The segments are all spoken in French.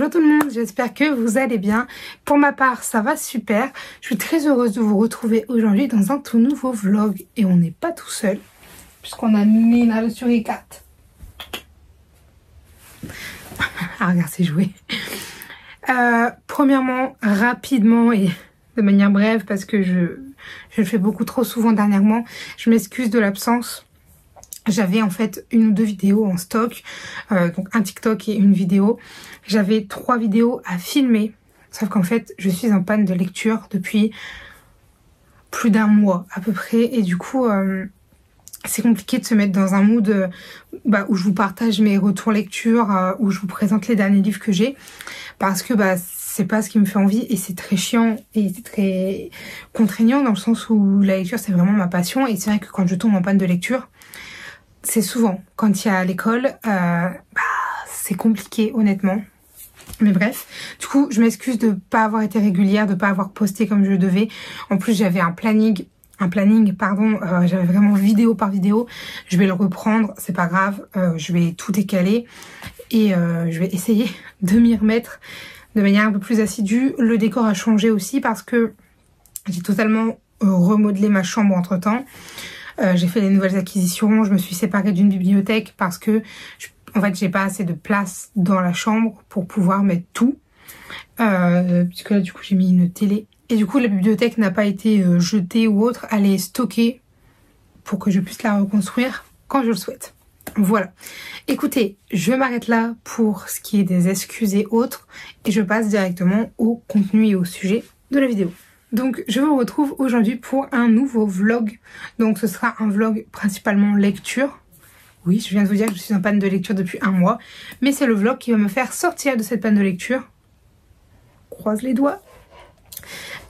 Bonjour tout le monde, j'espère que vous allez bien. Pour ma part, ça va super. Je suis très heureuse de vous retrouver aujourd'hui dans un tout nouveau vlog. Et on n'est pas tout seul, puisqu'on a Nina le suricate. Ah, regarde, c'est joué. Premièrement, rapidement et de manière brève, parce que je le fais beaucoup trop souvent dernièrement, je m'excuse de l'absence. J'avais en fait une ou deux vidéos en stock, donc un TikTok et une vidéo. J'avais 3 vidéos à filmer, sauf qu'en fait je suis en panne de lecture depuis plus d'un mois à peu près. Et du coup c'est compliqué de se mettre dans un mood où je vous partage mes retours lecture, où je vous présente les derniers livres que j'ai. Parce que c'est pas ce qui me fait envie et c'est très chiant et c'est très contraignant dans le sens où la lecture c'est vraiment ma passion. Et c'est vrai que quand je tombe en panne de lecture, c'est souvent quand il y a l'école, c'est compliqué honnêtement. Mais bref, du coup je m'excuse de pas avoir été régulière, de pas avoir posté comme je devais. En plus j'avais un planning, j'avais vraiment vidéo par vidéo. Je vais le reprendre, c'est pas grave, je vais tout décaler et je vais essayer de m'y remettre de manière un peu plus assidue. Le décor a changé aussi parce que j'ai totalement remodelé ma chambre entre temps. J'ai fait des nouvelles acquisitions, je me suis séparée d'une bibliothèque parce que en fait j'ai pas assez de place dans la chambre pour pouvoir mettre tout. Puisque là du coup j'ai mis une télé. Et du coup la bibliothèque n'a pas été jetée ou autre, elle est stockée pour que je puisse la reconstruire quand je le souhaite. Voilà. Écoutez, je m'arrête là pour ce qui est des excuses et autres et je passe directement au contenu et au sujet de la vidéo. Donc je vous retrouve aujourd'hui pour un nouveau vlog. Donc ce sera un vlog principalement lecture. Oui, je viens de vous dire que je suis en panne de lecture depuis un mois. Mais c'est le vlog qui va me faire sortir de cette panne de lecture. Croise les doigts.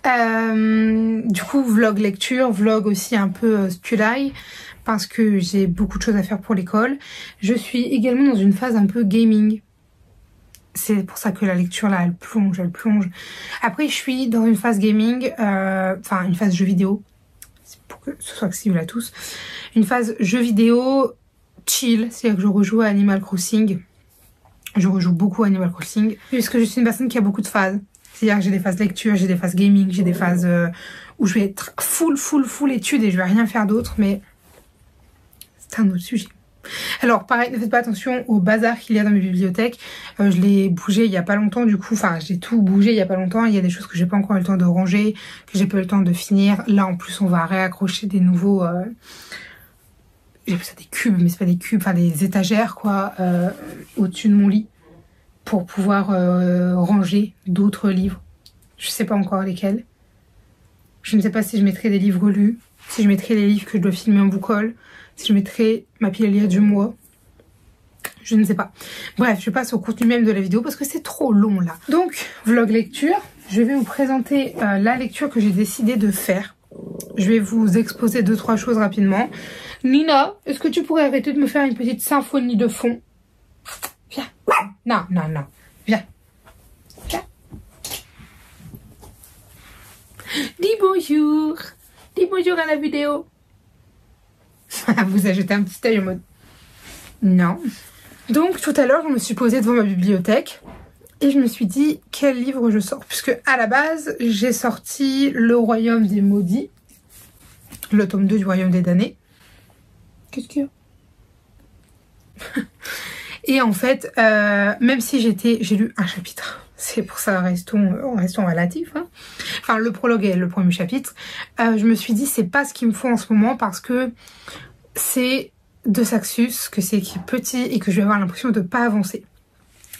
Du coup vlog lecture, vlog aussi un peu stulai. Parce que j'ai beaucoup de choses à faire pour l'école. Je suis également dans une phase un peu gaming. C'est pour ça que la lecture là elle plonge. Après je suis dans une phase gaming, une phase jeu vidéo, c'est pour que ce soit accessible à tous. Une phase jeu vidéo chill, c'est-à-dire que je rejoue à Animal Crossing. Je rejoue beaucoup à Animal Crossing, puisque je suis une personne qui a beaucoup de phases. C'est-à-dire que j'ai des phases lecture, j'ai des phases gaming, j'ai des phases où je vais être full étude et je vais rien faire d'autre, mais c'est un autre sujet. Alors pareil, ne faites pas attention au bazar qu'il y a dans mes bibliothèques. Je l'ai bougé il y a pas longtemps du coup, j'ai tout bougé il y a pas longtemps. Il y a des choses que j'ai pas encore eu le temps de ranger, que j'ai pas eu le temps de finir. Là en plus on va réaccrocher des nouveaux... j'appelle ça des cubes, mais c'est pas des cubes, des étagères quoi, au-dessus de mon lit. Pour pouvoir ranger d'autres livres. Je sais pas encore lesquels. Je ne sais pas si je mettrai des livres lus, si je mettrai les livres que je dois filmer en book-haul, si je mettrai ma pile à lire du mois. Je ne sais pas. Bref, je passe au contenu même de la vidéo parce que c'est trop long là. Donc, vlog lecture. Je vais vous présenter la lecture que j'ai décidé de faire. Je vais vous exposer 2-3 choses rapidement. Nina, est-ce que tu pourrais arrêter de me faire une petite symphonie de fond? Viens. Non. Viens. Dis bonjour. Dis bonjour à la vidéo. Vous a jeté un petit œil en mode non. Donc tout à l'heure je me suis posée devant ma bibliothèque et je me suis dit quel livre je sors, puisque à la base j'ai sorti Le Royaume des Maudits, le tome 2 du Royaume des Damnés. Qu'est-ce qu'il y a? Et en fait même si j'ai lu un chapitre, c'est pour ça restons relatifs, hein. Enfin le prologue est le premier chapitre, je me suis dit c'est pas ce qu'il me faut en ce moment parce que c'est de Saxus, que c'est écrit petit et que je vais avoir l'impression de pas avancer.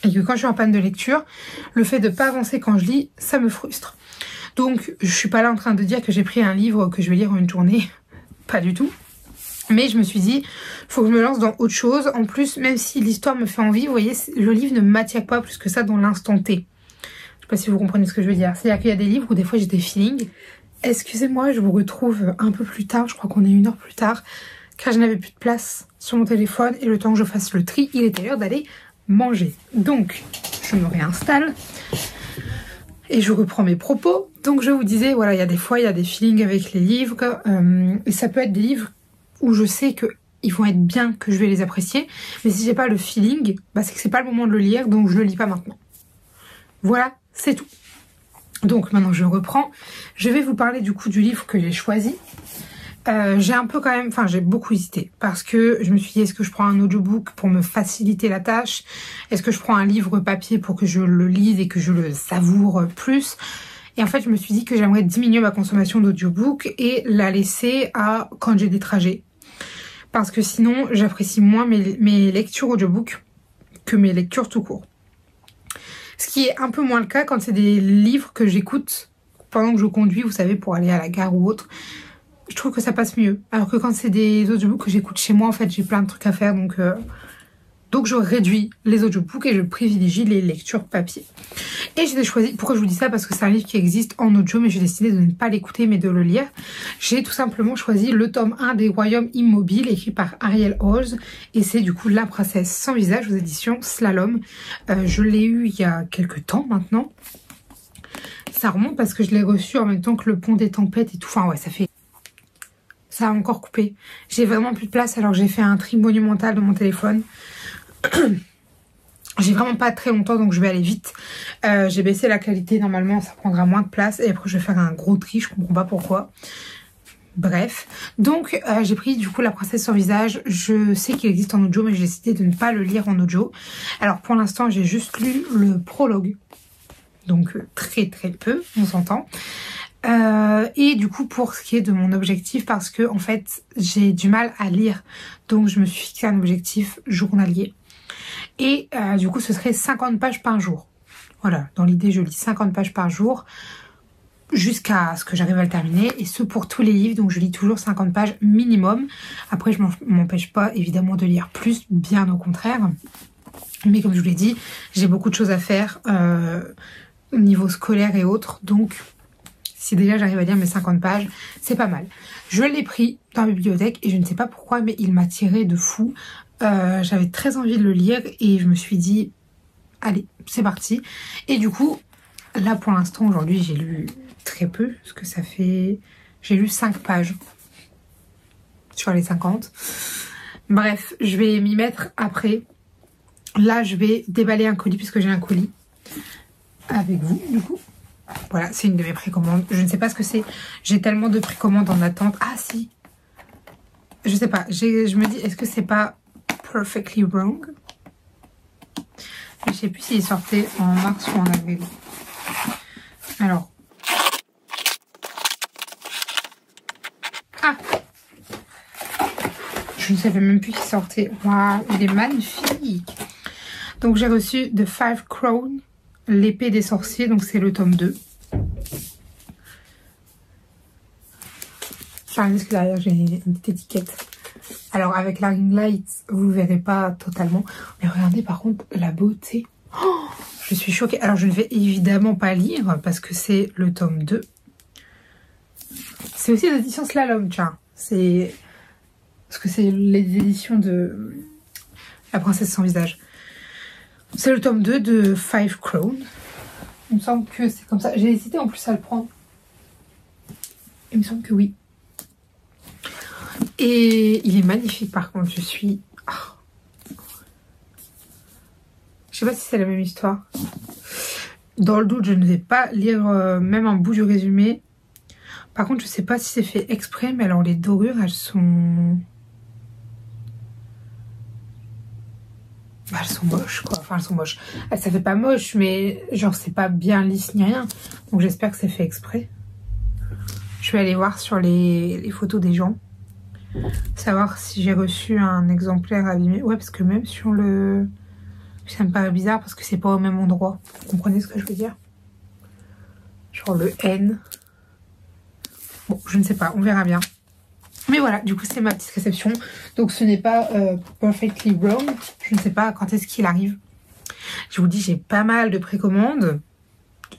Et que quand je suis en panne de lecture, le fait de pas avancer quand je lis, ça me frustre. Donc je suis pas là en train de dire que j'ai pris un livre que je vais lire en une journée, pas du tout. Mais je me suis dit, faut que je me lance dans autre chose. En plus, même si l'histoire me fait envie, vous voyez, le livre ne m'attire pas plus que ça dans l'instant T. Je sais pas si vous comprenez ce que je veux dire. C'est-à-dire qu'il y a des livres où des fois j'ai des feelings. Excusez-moi, je vous retrouve un peu plus tard, je crois qu'on est 1 heure plus tard, car je n'avais plus de place sur mon téléphone et le temps que je fasse le tri, il était l'heure d'aller manger. Donc, je me réinstalle et je reprends mes propos. Donc je vous disais, voilà, il y a des fois, il y a des feelings avec les livres, et ça peut être des livres où je sais que ils vont être bien, que je vais les apprécier, mais si j'ai pas le feeling, c'est que c'est pas le moment de le lire, donc je le lis pas maintenant. Voilà, c'est tout. Donc maintenant je reprends. Je vais vous parler du coup du livre que j'ai choisi. J'ai un peu quand même, enfin j'ai beaucoup hésité parce que je me suis dit est-ce que je prends un audiobook pour me faciliter la tâche? Est-ce que je prends un livre papier pour que je le lise et que je le savoure plus? Et en fait je me suis dit que j'aimerais diminuer ma consommation d'audiobook et la laisser à quand j'ai des trajets. Parce que sinon j'apprécie moins mes lectures audiobook que mes lectures tout court. Ce qui est un peu moins le cas quand c'est des livres que j'écoute pendant que je conduis, vous savez, pour aller à la gare ou autre. Je trouve que ça passe mieux. Alors que quand c'est des audiobooks que j'écoute chez moi, en fait, j'ai plein de trucs à faire. Donc je réduis les audiobooks et je privilégie les lectures papier. Et j'ai choisi, pourquoi je vous dis ça? Parce que c'est un livre qui existe en audio, mais j'ai décidé de ne pas l'écouter, mais de le lire. J'ai tout simplement choisi le tome 1 des Royaumes Immobiles, écrit par Ariel Holz. Et c'est du coup La Princesse sans visage aux éditions Slalom. Je l'ai eu il y a quelques temps maintenant. Ça remonte parce que je l'ai reçu en même temps que Le Pont des Tempêtes et tout. Enfin ouais, ça a encore coupé. J'ai vraiment plus de place alors j'ai fait un tri monumental de mon téléphone. J'ai vraiment pas très longtemps donc je vais aller vite. J'ai baissé la qualité, normalement ça prendra moins de place et après je vais faire un gros tri, je comprends pas pourquoi. Bref, donc j'ai pris du coup La Princesse sans visage. Je sais qu'il existe en audio mais j'ai décidé de ne pas le lire en audio. Alors pour l'instant j'ai juste lu le prologue. Donc très peu, on s'entend. Et du coup pour ce qui est de mon objectif, parce que en fait j'ai du mal à lire, donc je me suis fixé un objectif journalier et du coup ce serait 50 pages par jour. Voilà, dans l'idée je lis 50 pages par jour jusqu'à ce que j'arrive à le terminer, et ce pour tous les livres. Donc je lis toujours 50 pages minimum. Après je m'empêche pas évidemment de lire plus, bien au contraire, mais comme je vous l'ai dit, j'ai beaucoup de choses à faire au niveau scolaire et autres, donc si déjà j'arrive à lire mes 50 pages, c'est pas mal. Je l'ai pris dans la bibliothèque et je ne sais pas pourquoi, mais il m'a tiré de fou. J'avais très envie de le lire et je me suis dit, allez, c'est parti. Et du coup, là pour l'instant, aujourd'hui, j'ai lu très peu, parce que ça fait... J'ai lu 5 pages sur les 50. Bref, je vais m'y mettre après. Là, je vais déballer un colis, puisque j'ai un colis avec vous, du coup. Voilà, c'est une de mes précommandes. Je ne sais pas ce que c'est. J'ai tellement de précommandes en attente. Ah si. Je sais pas. Je me dis, est-ce que c'est pas Perfectly Wrong? Je sais plus s'il sortait en mars ou en avril. Alors. Ah. Je ne savais même plus qu'il sortait. Waouh, il est magnifique. Donc j'ai reçu The Five Crown, l'épée des sorciers, donc c'est le tome 2. Enfin, juste que derrière j'ai une petite étiquette. Alors avec la ring light, vous verrez pas totalement. Mais regardez par contre la beauté. Oh, je suis choquée. Alors je ne vais évidemment pas lire parce que c'est le tome 2. C'est aussi l'édition Slalom, tiens. C'est... Parce que c'est les éditions de La Princesse sans visage. C'est le tome 2 de Five Crown. Il me semble que c'est comme ça. J'ai hésité en plus à le prendre. Il me semble que oui. Et il est magnifique par contre. Je suis... Oh. Je sais pas si c'est la même histoire. Dans le doute, je ne vais pas lire même un bout du résumé. Par contre, je sais pas si c'est fait exprès. Mais alors les dorures, elles sont... Elles sont moches quoi, enfin elles sont moches. Ça fait pas moche mais genre c'est pas bien lisse ni rien. Donc j'espère que c'est fait exprès. Je vais aller voir sur les photos des gens. Savoir si j'ai reçu un exemplaire abîmé. Ouais parce que même sur le... Ça me paraît bizarre parce que c'est pas au même endroit. Vous comprenez ce que je veux dire? Genre le N. Bon je ne sais pas, on verra bien. Mais voilà, du coup c'est ma petite réception. Donc ce n'est pas Perfectly Wrong. Je ne sais pas quand est-ce qu'il arrive. Je vous dis, j'ai pas mal de précommandes.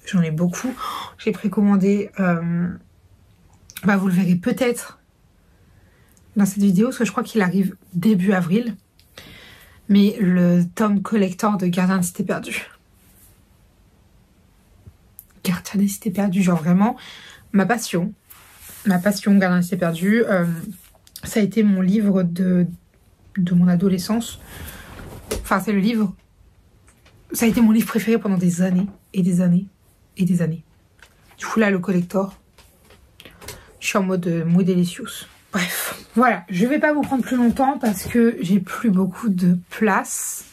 J'en ai beaucoup. J'ai précommandé... Bah vous le verrez peut-être dans cette vidéo. Parce que je crois qu'il arrive début avril. Mais le tome collector de Gardien des Cités Perdues. Gardien des Cités Perdues, genre vraiment ma passion. Ma passion, Gardien des Cités Perdues, ça a été mon livre de mon adolescence. Enfin, c'est le livre... Ça a été mon livre préféré pendant des années. et des années et des années. Du coup là le collector, je suis en mode Modelicious. Bref, voilà, je vais pas vous prendre plus longtemps parce que j'ai plus beaucoup de place.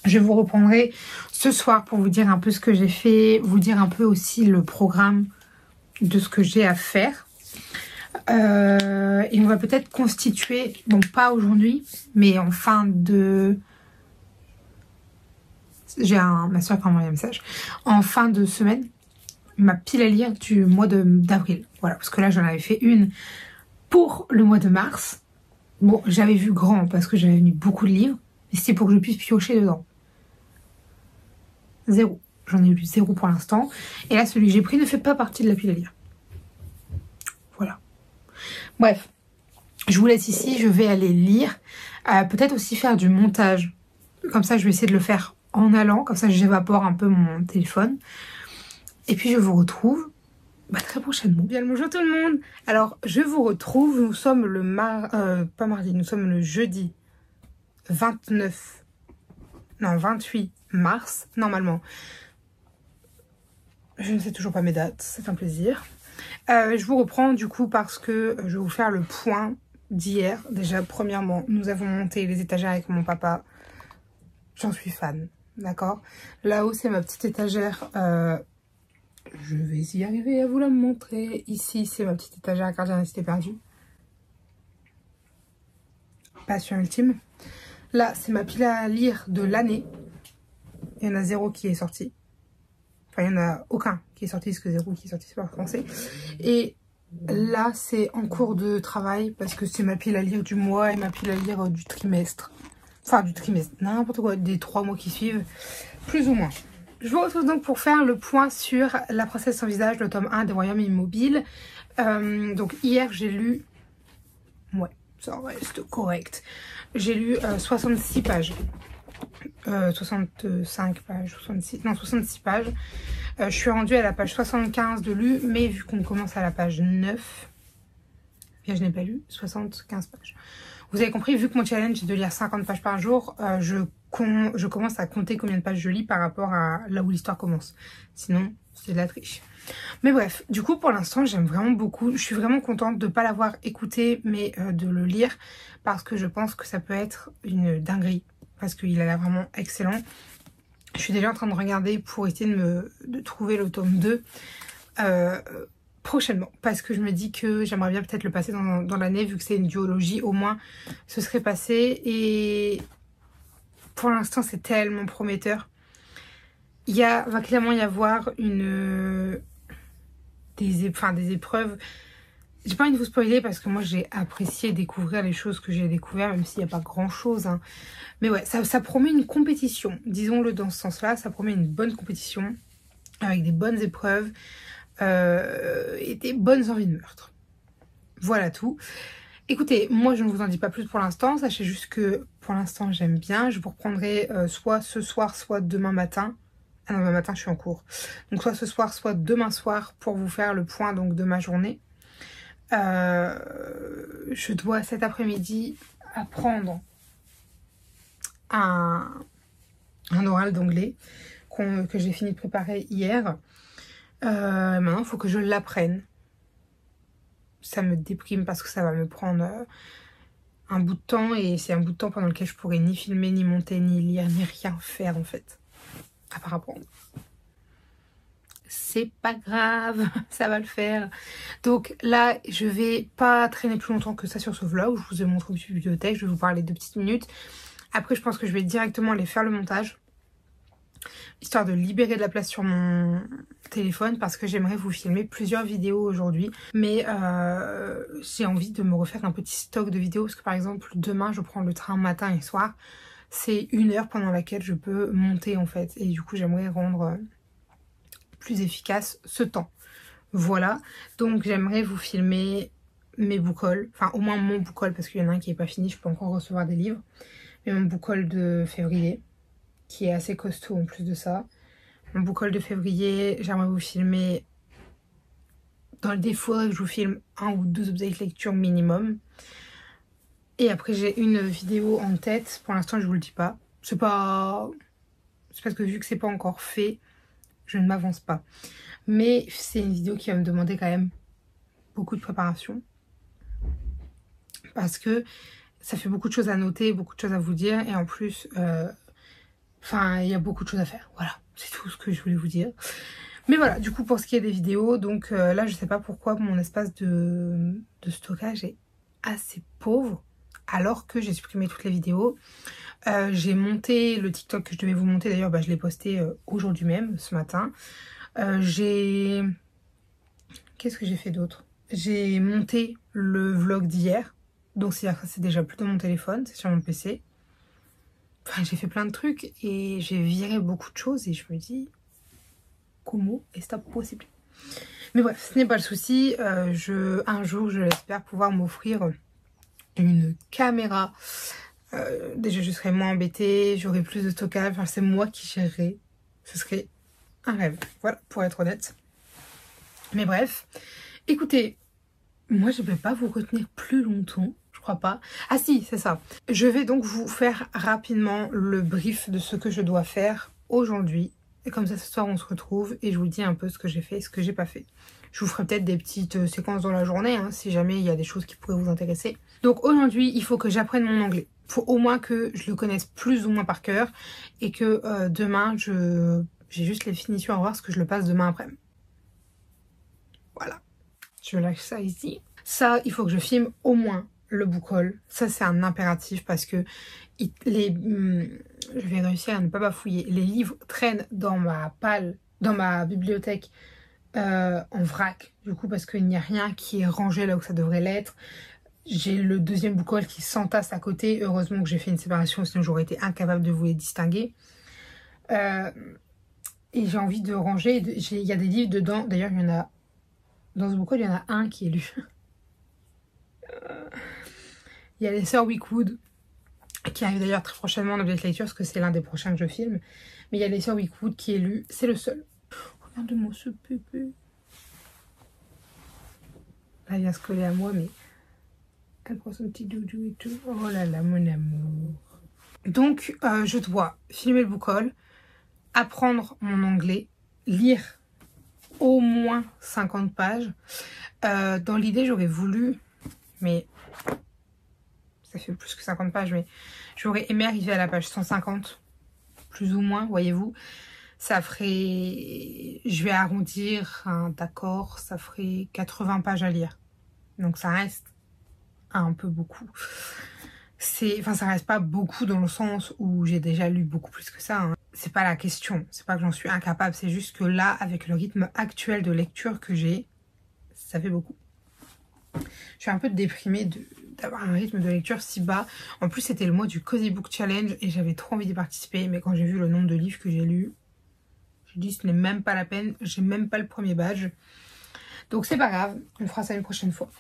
Je vous reprendrai ce soir pour vous dire un peu ce que j'ai fait, vous dire un peu aussi le programme de ce que j'ai à faire. Et on va peut-être constituer, bon pas aujourd'hui, mais en fin de... J'ai ma soeur qui m'a envoyé un message. En fin de semaine, ma pile à lire du mois d'avril. Voilà, parce que là j'en avais fait une pour le mois de mars. Bon, j'avais vu grand parce que j'avais mis beaucoup de livres, mais c'était pour que je puisse piocher dedans. Zéro. J'en ai lu zéro pour l'instant. Et là, celui que j'ai pris ne fait pas partie de la pile à lire. Voilà. Bref, je vous laisse ici. Je vais aller lire. Peut-être aussi faire du montage. Comme ça, je vais essayer de le faire en allant. Comme ça, j'évapore un peu mon téléphone. Et puis, je vous retrouve très prochainement. Bien le bonjour tout le monde. Alors, je vous retrouve. Nous sommes pas mardi. Nous sommes le jeudi 28 mars, normalement. Je ne sais toujours pas mes dates, c'est un plaisir. Je vous reprends du coup parce que je vais vous faire le point d'hier. Déjà, premièrement, nous avons monté les étagères avec mon papa. J'en suis fan, d'accord? Là-haut, c'est ma petite étagère. Je vais y arriver à vous la montrer. Ici, c'est ma petite étagère Gardien des Cités Perdues. Passion ultime. Là, c'est ma pile à lire de l'année. Il y en a zéro qui est sorti. Enfin, il n'y en a aucun qui est sorti, parce que zéro qui est sorti, c'est pas français. Et là, c'est en cours de travail, parce que c'est ma pile à lire du mois et ma pile à lire du trimestre. Enfin, du trimestre, n'importe quoi, des 3 mois qui suivent, plus ou moins. Je vous retrouve donc pour faire le point sur La Princesse sans visage, le tome 1 des Royaumes Immobiles. Donc hier, j'ai lu... Ouais, ça reste correct. J'ai lu 66 pages. 65 pages, 66, non 66 pages. Je suis rendue à la page 75 de lu, mais vu qu'on commence à la page 9, bien je n'ai pas lu 75 pages. Vous avez compris, vu que mon challenge est de lire 50 pages par jour, je commence à compter combien de pages je lis par rapport à là où l'histoire commence. Sinon, c'est de la triche. Mais bref, du coup pour l'instant j'aime vraiment beaucoup. Je suis vraiment contente de ne pas l'avoir écouté, mais de le lire, parce que je pense que ça peut être une dinguerie. Parce qu'il a l'air vraiment excellent. Je suis déjà en train de regarder pour essayer de trouver le tome 2 prochainement. Parce que je me dis que j'aimerais bien peut-être le passer dans l'année, vu que c'est une duologie, au moins ce serait passé. Et pour l'instant c'est tellement prometteur. Va clairement y avoir des épreuves. J'ai pas envie de vous spoiler parce que moi j'ai apprécié découvrir les choses que j'ai découvertes, même s'il n'y a pas grand chose. Hein. Mais ouais, ça promet une compétition, disons-le dans ce sens-là. Ça promet une bonne compétition avec des bonnes épreuves et des bonnes envies de meurtre. Voilà tout. Écoutez, moi je ne vous en dis pas plus pour l'instant. Sachez juste que pour l'instant j'aime bien. Je vous reprendrai soit ce soir, soit demain matin. Ah non, demain matin je suis en cours. Donc soit ce soir, soit demain soir pour vous faire le point donc, de ma journée. Je dois cet après-midi apprendre un oral d'anglais que j'ai fini de préparer hier. Maintenant il faut que je l'apprenne. Ça me déprime parce que ça va me prendre un bout de temps, et c'est un bout de temps pendant lequel je pourrais ni filmer, ni monter, ni lire, ni rien faire en fait, à part apprendre. C'est pas grave, ça va le faire. Donc là, je vais pas traîner plus longtemps que ça sur ce vlog. Je vous ai montré une petite bibliothèque, je vais vous parler 2 petites minutes. Après, je pense que je vais directement aller faire le montage, histoire de libérer de la place sur mon téléphone, parce que j'aimerais vous filmer plusieurs vidéos aujourd'hui. Mais j'ai envie de me refaire un petit stock de vidéos, parce que par exemple, demain, je prends le train matin et soir. C'est 1 heure pendant laquelle je peux monter en fait. Et du coup, j'aimerais rendre... plus efficace ce temps. Voilà, donc j'aimerais vous filmer mes book hauls, enfin au moins mon book haul, parce qu'il y en a un qui n'est pas fini, je peux encore recevoir des livres, mais mon book haul de février qui est assez costaud en plus de ça. Mon book haul de février, j'aimerais vous filmer, dans le défaut que je vous filme 1 ou 2 objets de lecture minimum, et après j'ai une vidéo en tête, pour l'instant je vous le dis pas, c'est pas C'est parce que vu que c'est pas encore fait, je ne m'avance pas. Mais c'est une vidéo qui va me demander quand même beaucoup de préparation. Parce que ça fait beaucoup de choses à noter, beaucoup de choses à vous dire. Et en plus, enfin, il y a beaucoup de choses à faire. Voilà, c'est tout ce que je voulais vous dire. Mais voilà, du coup, pour ce qui est des vidéos, donc là, je sais pas pourquoi mon espace de stockage est assez pauvre. Alors que j'ai supprimé toutes les vidéos. J'ai monté le TikTok que je devais vous monter. D'ailleurs, je l'ai posté aujourd'hui même, ce matin. Qu'est-ce que j'ai fait d'autre? J'ai monté le vlog d'hier. Donc c'est-à-dire que c'est déjà plus dans mon téléphone, c'est sur mon PC. Enfin, j'ai fait plein de trucs et j'ai viré beaucoup de choses et je me dis comment est-ce possible? Mais bref, ce n'est pas le souci. Un jour, je l'espère pouvoir m'offrir une caméra. Déjà, je serais moins embêtée, j'aurais plus de stockage. Enfin, c'est moi qui gérerais. Ce serait un rêve. Voilà, pour être honnête. Mais bref, écoutez, moi, je ne vais pas vous retenir plus longtemps. Je crois pas. Ah si, c'est ça. Je vais donc vous faire rapidement le brief de ce que je dois faire aujourd'hui. Et comme ça, ce soir, on se retrouve et je vous dis un peu ce que j'ai fait et ce que j'ai pas fait. Je vous ferai peut-être des petites séquences dans la journée, hein, si jamais il y a des choses qui pourraient vous intéresser. Donc aujourd'hui, il faut que j'apprenne mon anglais. Il faut au moins que je le connaisse plus ou moins par cœur et que demain, j'ai juste les finitions à voir parce que je le passe demain après-midi. Voilà. Je lâche ça ici. Ça, il faut que je filme au moins le book haul. Ça, c'est un impératif parce que je vais réussir à ne pas bafouiller. Les livres traînent dans ma bibliothèque en vrac. Du coup, parce qu'il n'y a rien qui est rangé là où ça devrait l'être. J'ai le deuxième book haul qui s'entasse à côté. Heureusement que j'ai fait une séparation, sinon j'aurais été incapable de vous les distinguer. Et j'ai envie de ranger. Il y a des livres dedans. D'ailleurs, il y en a... Dans ce book haul, il y en a un qui est lu. Il y a les Sœurs Wickwood, qui arrive d'ailleurs très prochainement en objet de lecture, parce que c'est l'un des prochains que je filme. Mais il y a les Sœurs Wickwood qui est lu. C'est le seul. Regarde-moi ce bébé. Là, elle vient se coller à moi, mais... Elle prend son petit doudou et tout. Oh là là, mon amour. Donc, je dois filmer le book haul, apprendre mon anglais, lire au moins 50 pages. Dans l'idée, j'aurais voulu... Mais ça fait plus que 50 pages, mais j'aurais aimé arriver à la page 150, plus ou moins, voyez-vous. Ça ferait, je vais arrondir, hein, d'accord, ça ferait 80 pages à lire. Donc ça reste un peu beaucoup. Enfin, ça reste pas beaucoup dans le sens où j'ai déjà lu beaucoup plus que ça, hein. C'est pas la question, c'est pas que j'en suis incapable, c'est juste que là, avec le rythme actuel de lecture que j'ai, ça fait beaucoup. Je suis un peu déprimée d'avoir un rythme de lecture si bas. En plus, c'était le mois du Cozy Book Challenge et j'avais trop envie d'y participer. Mais quand j'ai vu le nombre de livres que j'ai lus, j'ai dit ce n'est même pas la peine. J'ai même pas le premier badge. Donc c'est pas grave, on fera ça une prochaine fois.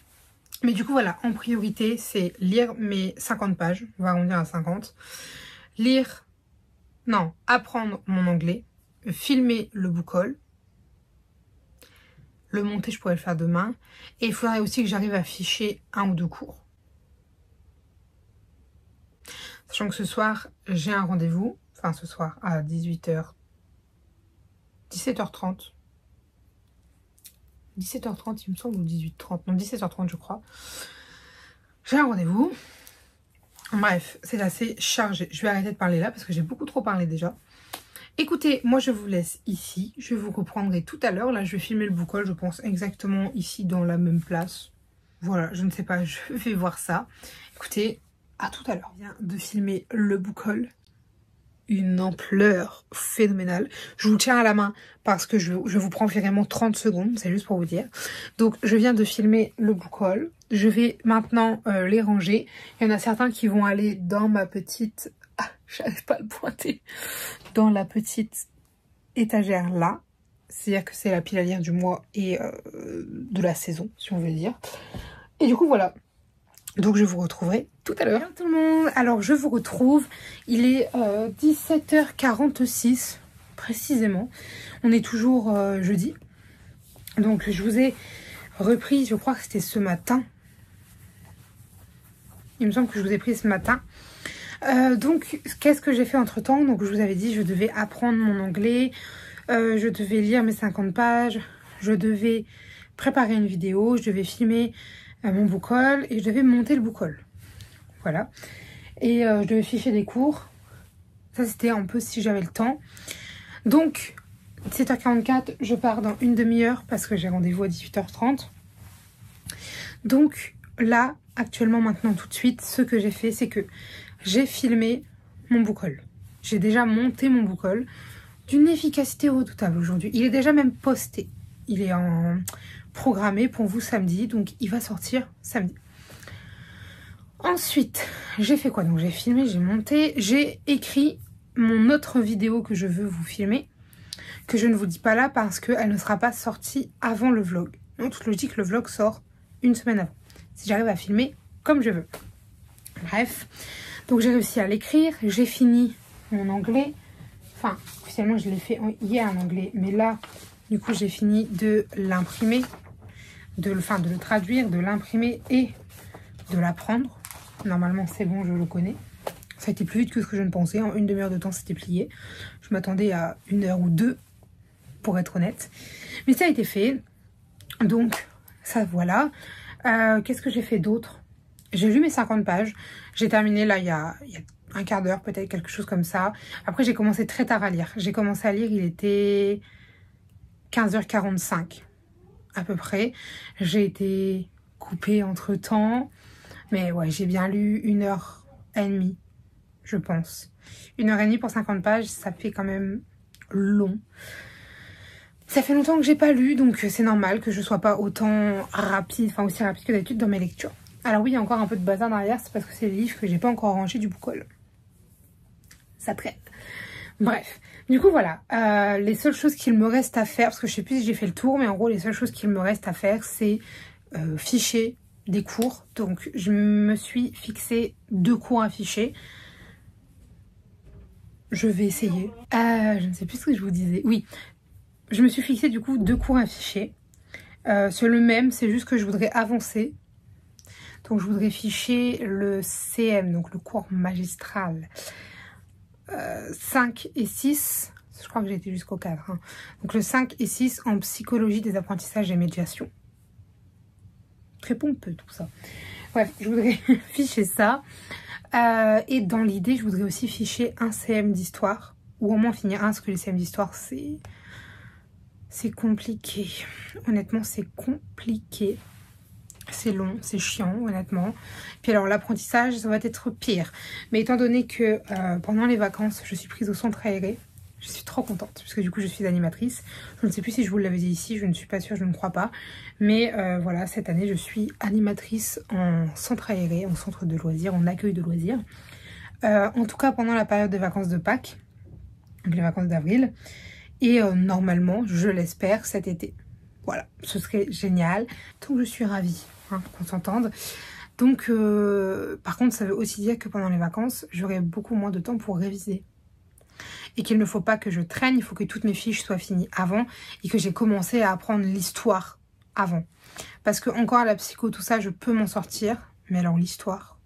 Mais du coup, voilà, en priorité, c'est lire mes 50 pages. On va arrondir à 50. Apprendre mon anglais. Filmer le book haul. Le monter, je pourrais le faire demain. Et il faudrait aussi que j'arrive à ficher 1 ou 2 cours. Sachant que ce soir, j'ai un rendez-vous. Enfin, ce soir, à 17h30. 17h30, il me semble, ou 18h30. Non, 17h30, je crois. J'ai un rendez-vous. Bref, c'est assez chargé. Je vais arrêter de parler là parce que j'ai beaucoup trop parlé déjà. Écoutez, moi je vous laisse ici, je vous reprendrai tout à l'heure. Là je vais filmer le book haul, je pense exactement ici dans la même place. Voilà, je ne sais pas, je vais voir ça. Écoutez, à tout à l'heure. Je viens de filmer le book haul. Une ampleur phénoménale. Je vous tiens à la main parce que je vous prends vraiment 30 secondes, c'est juste pour vous dire. Donc je viens de filmer le book haul. Je vais maintenant les ranger. Il y en a certains qui vont aller dans ma petite... Ah, j'arrive pas à le pointer. Dans la petite étagère là. C'est-à-dire que c'est la pile à lire du mois et de la saison, si on veut dire. Et du coup, voilà. Donc, je vous retrouverai tout à l'heure. Bonjour tout le monde. Alors, je vous retrouve. Il est 17h46, précisément. On est toujours jeudi. Donc, je vous ai repris, je crois que c'était ce matin. Il me semble que je vous ai pris ce matin. Donc, qu'est-ce que j'ai fait entre temps? Donc, je vous avais dit, je devais apprendre mon anglais, je devais lire mes 50 pages, je devais préparer une vidéo, je devais filmer mon book haul et je devais monter le book haul. Voilà. Et je devais ficher des cours. Ça, c'était un peu si j'avais le temps. Donc, 17h44, je pars dans une demi-heure parce que j'ai rendez-vous à 18h30. Donc, là, actuellement, maintenant, tout de suite, ce que j'ai fait, c'est que j'ai filmé mon book haul. J'ai déjà monté mon book haul d'une efficacité redoutable aujourd'hui. Il est déjà même posté. Il est en programmé pour vous samedi, donc il va sortir samedi. Ensuite, j'ai fait quoi? Donc j'ai filmé, j'ai monté, j'ai écrit mon autre vidéo que je veux vous filmer, que je ne vous dis pas là parce qu'elle ne sera pas sortie avant le vlog. Donc toute logique, le vlog sort une semaine avant, si j'arrive à filmer comme je veux. Bref, donc j'ai réussi à l'écrire, j'ai fini mon anglais. Enfin, officiellement je l'ai fait hier en anglais, mais là, du coup j'ai fini de l'imprimer, de le traduire, de l'imprimer et de l'apprendre. Normalement c'est bon, je le connais. Ça a été plus vite que ce que je ne pensais. En une demi-heure de temps c'était plié. Je m'attendais à 1 heure ou 2 pour être honnête. Mais ça a été fait. Donc ça voilà. Qu'est-ce que j'ai fait d'autre? J'ai lu mes 50 pages. J'ai terminé là il y a un quart d'heure peut-être, quelque chose comme ça. Après j'ai commencé très tard à lire. J'ai commencé à lire, il était 15h45 à peu près. J'ai été coupée entre temps. Mais ouais, j'ai bien lu 1h30, je pense. 1h30 pour 50 pages, ça fait quand même long. Ça fait longtemps que j'ai pas lu, donc c'est normal que je sois pas autant rapide, enfin aussi rapide que d'habitude dans mes lectures. Alors oui, il y a encore un peu de bazar derrière, c'est parce que c'est les livres que j'ai pas encore rangés du book haul. Ça traîne. Bref, du coup voilà, les seules choses qu'il me reste à faire, parce que je sais plus si j'ai fait le tour, mais en gros les seules choses qu'il me reste à faire, c'est ficher des cours. Donc je me suis fixé 2 cours à ficher. Je vais essayer. Je ne sais plus ce que je vous disais. Oui, je me suis fixé du coup 2 cours à ficher. C'est le même, c'est juste que je voudrais avancer. Donc je voudrais ficher le CM, donc le cours magistral 5 et 6. Je crois que j'ai été jusqu'au 4. Hein. Donc le 5 et 6 en psychologie des apprentissages et médiation. Très pompeux tout ça. Bref, je voudrais ficher ça. Et dans l'idée, je voudrais aussi ficher un CM d'histoire. Ou au moins finir un, parce que les CM d'histoire, c'est compliqué. Honnêtement, c'est compliqué. C'est long, c'est chiant, honnêtement. Puis alors, l'apprentissage, ça va être pire. Mais étant donné que pendant les vacances, je suis prise au centre aéré, je suis trop contente. Parce que du coup, je suis animatrice. Je ne sais plus si je vous l'avais dit ici, je ne suis pas sûre, je ne crois pas. Mais voilà, cette année, je suis animatrice en centre aéré, en centre de loisirs, en accueil de loisirs. En tout cas, pendant la période des vacances de Pâques, donc les vacances d'avril. Et normalement, je l'espère, cet été. Voilà, ce serait génial. Donc je suis ravie hein, qu'on s'entende. Donc par contre, ça veut aussi dire que pendant les vacances, j'aurai beaucoup moins de temps pour réviser. Et qu'il ne faut pas que je traîne, il faut que toutes mes fiches soient finies avant et que j'ai commencé à apprendre l'histoire avant. Parce que encore la psycho, tout ça, je peux m'en sortir. Mais alors l'histoire,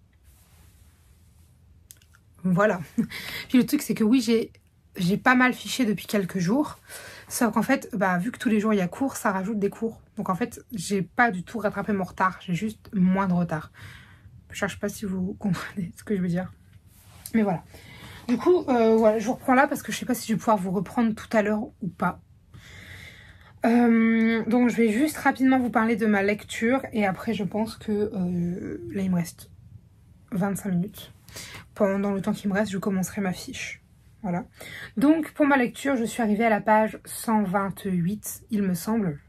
voilà. Puis le truc, c'est que oui, j'ai pas mal fiché depuis quelques jours. Sauf qu'en fait, vu que tous les jours il y a cours, ça rajoute des cours. Donc en fait, j'ai pas du tout rattrapé mon retard. J'ai juste moins de retard. Je cherche pas si vous comprenez ce que je veux dire. Mais voilà. Du coup, voilà, je vous reprends là parce que je sais pas si je vais pouvoir vous reprendre tout à l'heure ou pas. Donc je vais juste rapidement vous parler de ma lecture. Et après, je pense que là, il me reste 25 minutes. Pendant le temps qu'il me reste, je commencerai ma fiche. Voilà. Donc, pour ma lecture, je suis arrivée à la page 128, il me semble.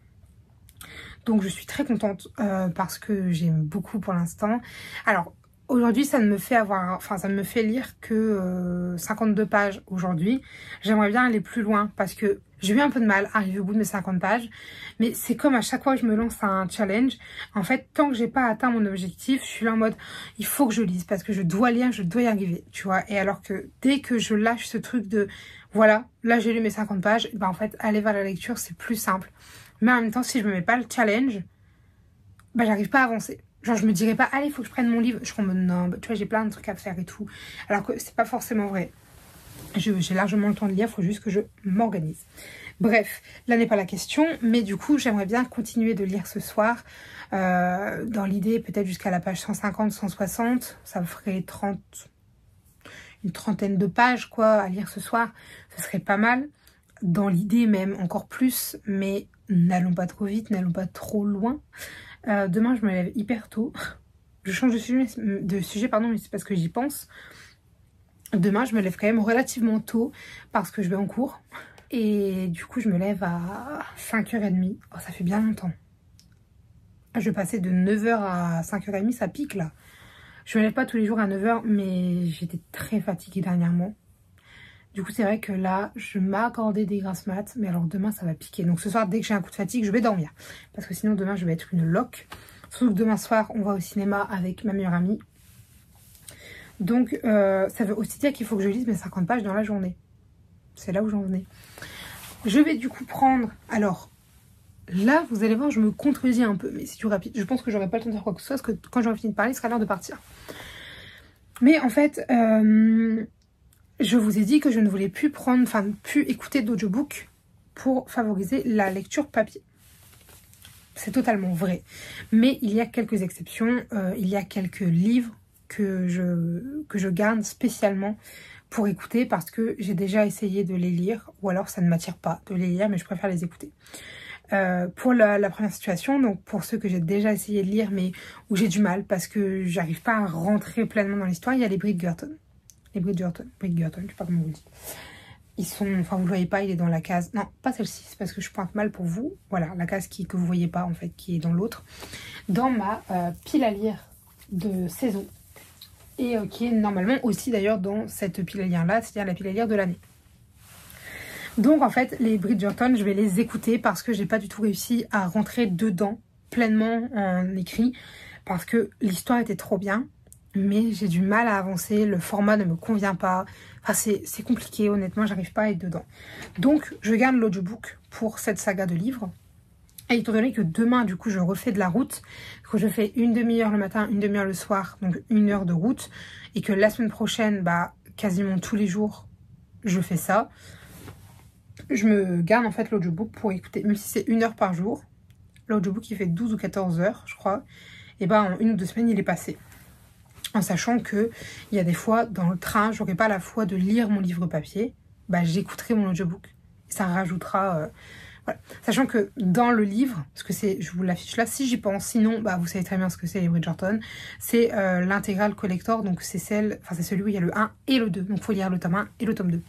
Donc, je suis très contente parce que j'aime beaucoup pour l'instant. Alors, aujourd'hui, ça ne me fait lire que 52 pages aujourd'hui. J'aimerais bien aller plus loin parce que j'ai eu un peu de mal à arriver au bout de mes 50 pages. Mais c'est comme à chaque fois que je me lance à un challenge. En fait, tant que j'ai pas atteint mon objectif, je suis là en mode, il faut que je lise parce que je dois lire, je dois y arriver, tu vois. Et alors que dès que je lâche ce truc de, voilà, là j'ai lu mes 50 pages, en fait, aller vers la lecture, c'est plus simple. Mais en même temps, si je me mets pas le challenge, j'arrive pas à avancer. Genre, je me dirais pas, allez, il faut que je prenne mon livre. Je suis en mode, non, bah, tu vois, j'ai plein de trucs à faire et tout. Alors que c'est pas forcément vrai. J'ai largement le temps de lire, il faut juste que je m'organise. Bref, là n'est pas la question, mais du coup, j'aimerais bien continuer de lire ce soir. Dans l'idée, peut-être jusqu'à la page 150, 160. Ça me ferait une trentaine de pages, quoi, à lire ce soir. Ce serait pas mal. Dans l'idée, même encore plus, mais n'allons pas trop vite, n'allons pas trop loin. Demain, je me lève hyper tôt. Je change de sujet, pardon, mais c'est parce que j'y pense. Demain, je me lève quand même relativement tôt parce que je vais en cours. Et du coup, je me lève à 5h30. Oh, ça fait bien longtemps. Je vais passer de 9h à 5h30, ça pique là. Je me lève pas tous les jours à 9h, mais j'étais très fatiguée dernièrement. Du coup, c'est vrai que là, je m'accordais des grasses mat, mais alors demain, ça va piquer. Donc ce soir, dès que j'ai un coup de fatigue, je vais dormir. Parce que sinon, demain, je vais être une loque. Surtout que demain soir, on va au cinéma avec ma meilleure amie. Donc, ça veut aussi dire qu'il faut que je lise mes 50 pages dans la journée. C'est là où j'en venais. Je vais du coup prendre... Alors, là, vous allez voir, je me contredis un peu, mais c'est du rapide. Je pense que j'aurai pas le temps de faire quoi que ce soit, parce que quand j'aurai fini de parler, il sera l'heure de partir. Mais en fait... je vous ai dit que je ne voulais plus prendre, enfin plus écouter d'audiobook pour favoriser la lecture papier. C'est totalement vrai. Mais il y a quelques exceptions. Il y a quelques livres que je garde spécialement pour écouter parce que j'ai déjà essayé de les lire. Ou alors ça ne m'attire pas de les lire, mais je préfère les écouter. Pour la première situation, donc pour ceux que j'ai déjà essayé de lire mais où j'ai du mal parce que j'arrive pas à rentrer pleinement dans l'histoire, il y a les Bridgerton. Les Bridgerton, je sais pas comment vous le dites. Ils sont, enfin vous le voyez pas, il est dans la case, non pas celle-ci, c'est parce que je pointe mal pour vous. Voilà, la case que vous voyez pas en fait, qui est dans l'autre. Dans ma pile à lire de saison. Et qui est normalement aussi d'ailleurs dans cette pile à lire là, c'est-à-dire la pile à lire de l'année. Donc en fait, les Bridgerton, je vais les écouter parce que j'ai pas du tout réussi à rentrer dedans pleinement en écrit. Parce que l'histoire était trop bien. Mais j'ai du mal à avancer, le format ne me convient pas. Enfin, c'est compliqué, honnêtement, j'arrive pas à être dedans. Donc, je garde l'audiobook pour cette saga de livres. Et étant donné que demain, du coup, je refais de la route, que je fais une demi-heure le matin, une demi-heure le soir, donc 1 heure de route, et que la semaine prochaine, bah, quasiment tous les jours, je fais ça, je me garde en fait l'audiobook pour écouter, même si c'est 1 heure par jour. L'audiobook, il fait 12 ou 14 heures, je crois. Et bah, en 1 ou 2 semaines, il est passé. En sachant que il y a des fois dans le train, j'aurais pas la foi de lire mon livre papier, bah j'écouterai mon audiobook. Et ça rajoutera, voilà. Sachant que dans le livre, parce que c'est, je vous l'affiche là, si j'y pense, sinon, bah vous savez très bien ce que c'est les Bridgerton, c'est l'intégrale collector, donc c'est celle, enfin c'est celui où il y a le 1 et le 2, donc il faut lire le tome 1 et le tome 2.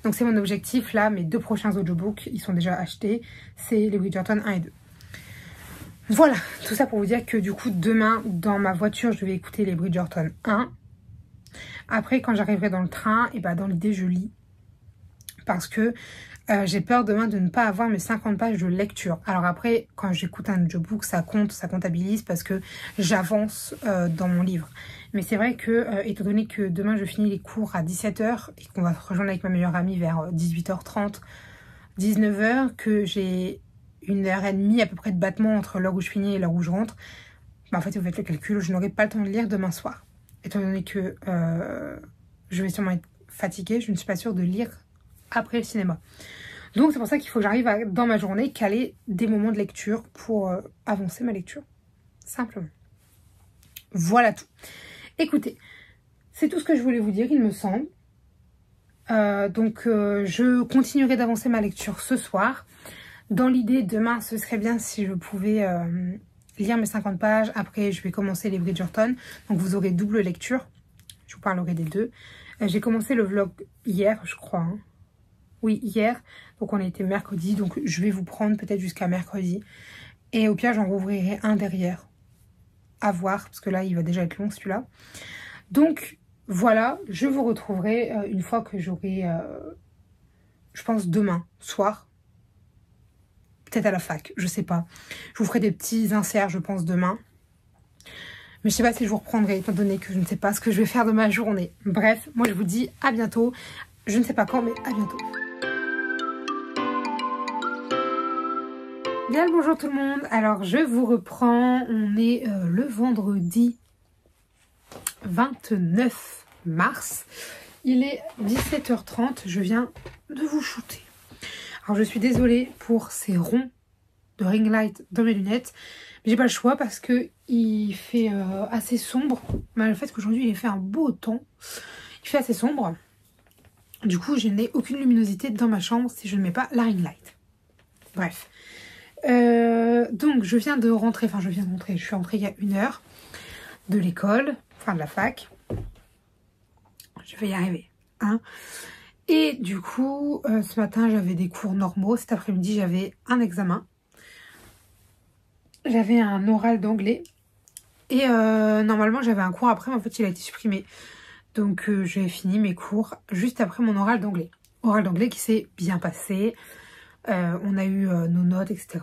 Donc c'est mon objectif là, mes 2 prochains audiobooks, ils sont déjà achetés, c'est les Bridgerton 1 et 2. Voilà, tout ça pour vous dire que du coup demain dans ma voiture je vais écouter les Bridgerton 1. Après quand j'arriverai dans le train, et bah dans l'idée je lis. Parce que j'ai peur demain de ne pas avoir mes 50 pages de lecture. Alors après quand j'écoute un audiobook ça compte, ça comptabilise parce que j'avance dans mon livre. Mais c'est vrai que étant donné que demain je finis les cours à 17h et qu'on va se rejoindre avec ma meilleure amie vers 18h30, 19h, que j'ai 1 heure et demie à peu près de battement entre l'heure où je finis et l'heure où je rentre, bah en fait vous faites le calcul, je n'aurai pas le temps de lire demain soir. Étant donné que je vais sûrement être fatiguée, je ne suis pas sûre de lire après le cinéma. Donc c'est pour ça qu'il faut que j'arrive dans ma journée caler des moments de lecture pour avancer ma lecture. Simplement. Voilà tout. Écoutez, c'est tout ce que je voulais vous dire, il me semble. Donc je continuerai d'avancer ma lecture ce soir. Dans l'idée, demain, ce serait bien si je pouvais lire mes 50 pages. Après, je vais commencer les Bridgerton. Donc, vous aurez double lecture. Je vous parlerai des deux. J'ai commencé le vlog hier, je crois. Hein. Oui, hier. Donc, on a été mercredi. Donc, je vais vous prendre peut-être jusqu'à mercredi. Et au pire, j'en rouvrirai un derrière. À voir, parce que là, il va déjà être long, celui-là. Donc, voilà. Je vous retrouverai une fois que j'aurai, je pense, demain soir. Peut-être à la fac, je sais pas. Je vous ferai des petits inserts, je pense, demain. Mais je sais pas si je vous reprendrai, étant donné que je ne sais pas ce que je vais faire de ma journée. Bref, moi je vous dis à bientôt. Je ne sais pas quand, mais à bientôt. Bien le bonjour tout le monde, alors je vous reprends, on est le vendredi 29 mars, il est 17h30, je viens de vous shooter. Alors je suis désolée pour ces ronds de ring light dans mes lunettes, mais j'ai pas le choix parce que il fait assez sombre, malgré le fait qu'aujourd'hui il fait un beau temps, il fait assez sombre. Du coup je n'ai aucune luminosité dans ma chambre si je ne mets pas la ring light. Bref. Donc je viens de rentrer, je suis rentrée il y a 1 heure de l'école, enfin de la fac. Je vais y arriver. Hein. Et du coup, ce matin j'avais des cours normaux, cet après-midi j'avais un examen. J'avais un oral d'anglais. Et normalement j'avais un cours après, mais en fait il a été supprimé. Donc j'ai fini mes cours juste après mon oral d'anglais. Oral d'anglais qui s'est bien passé. On a eu nos notes, etc.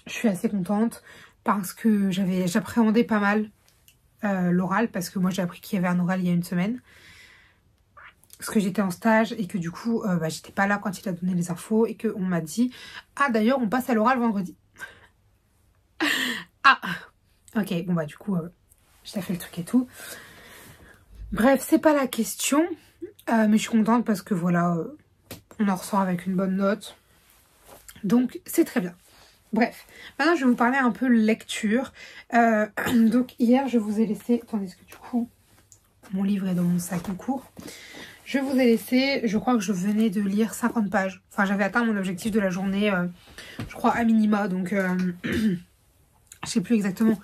Je suis assez contente parce que j'appréhendais pas mal l'oral, parce que moi j'ai appris qu'il y avait un oral il y a 1 semaine. Parce que j'étais en stage et que du coup j'étais pas là quand il a donné les infos et qu'on m'a dit « Ah d'ailleurs on passe à l'oral vendredi ». Ah ok, bon bah du coup j'ai fait le truc et tout. Bref, c'est pas la question, mais je suis contente parce que voilà, on en ressort avec une bonne note. Donc c'est très bien. Bref, maintenant je vais vous parler un peu lecture. Donc hier je vous ai laissé, attendez, parce que du coup mon livre est dans mon sac en cours. Je vous ai laissé, je crois que je venais de lire 50 pages. Enfin j'avais atteint mon objectif de la journée, je crois à minima. Donc je sais plus exactement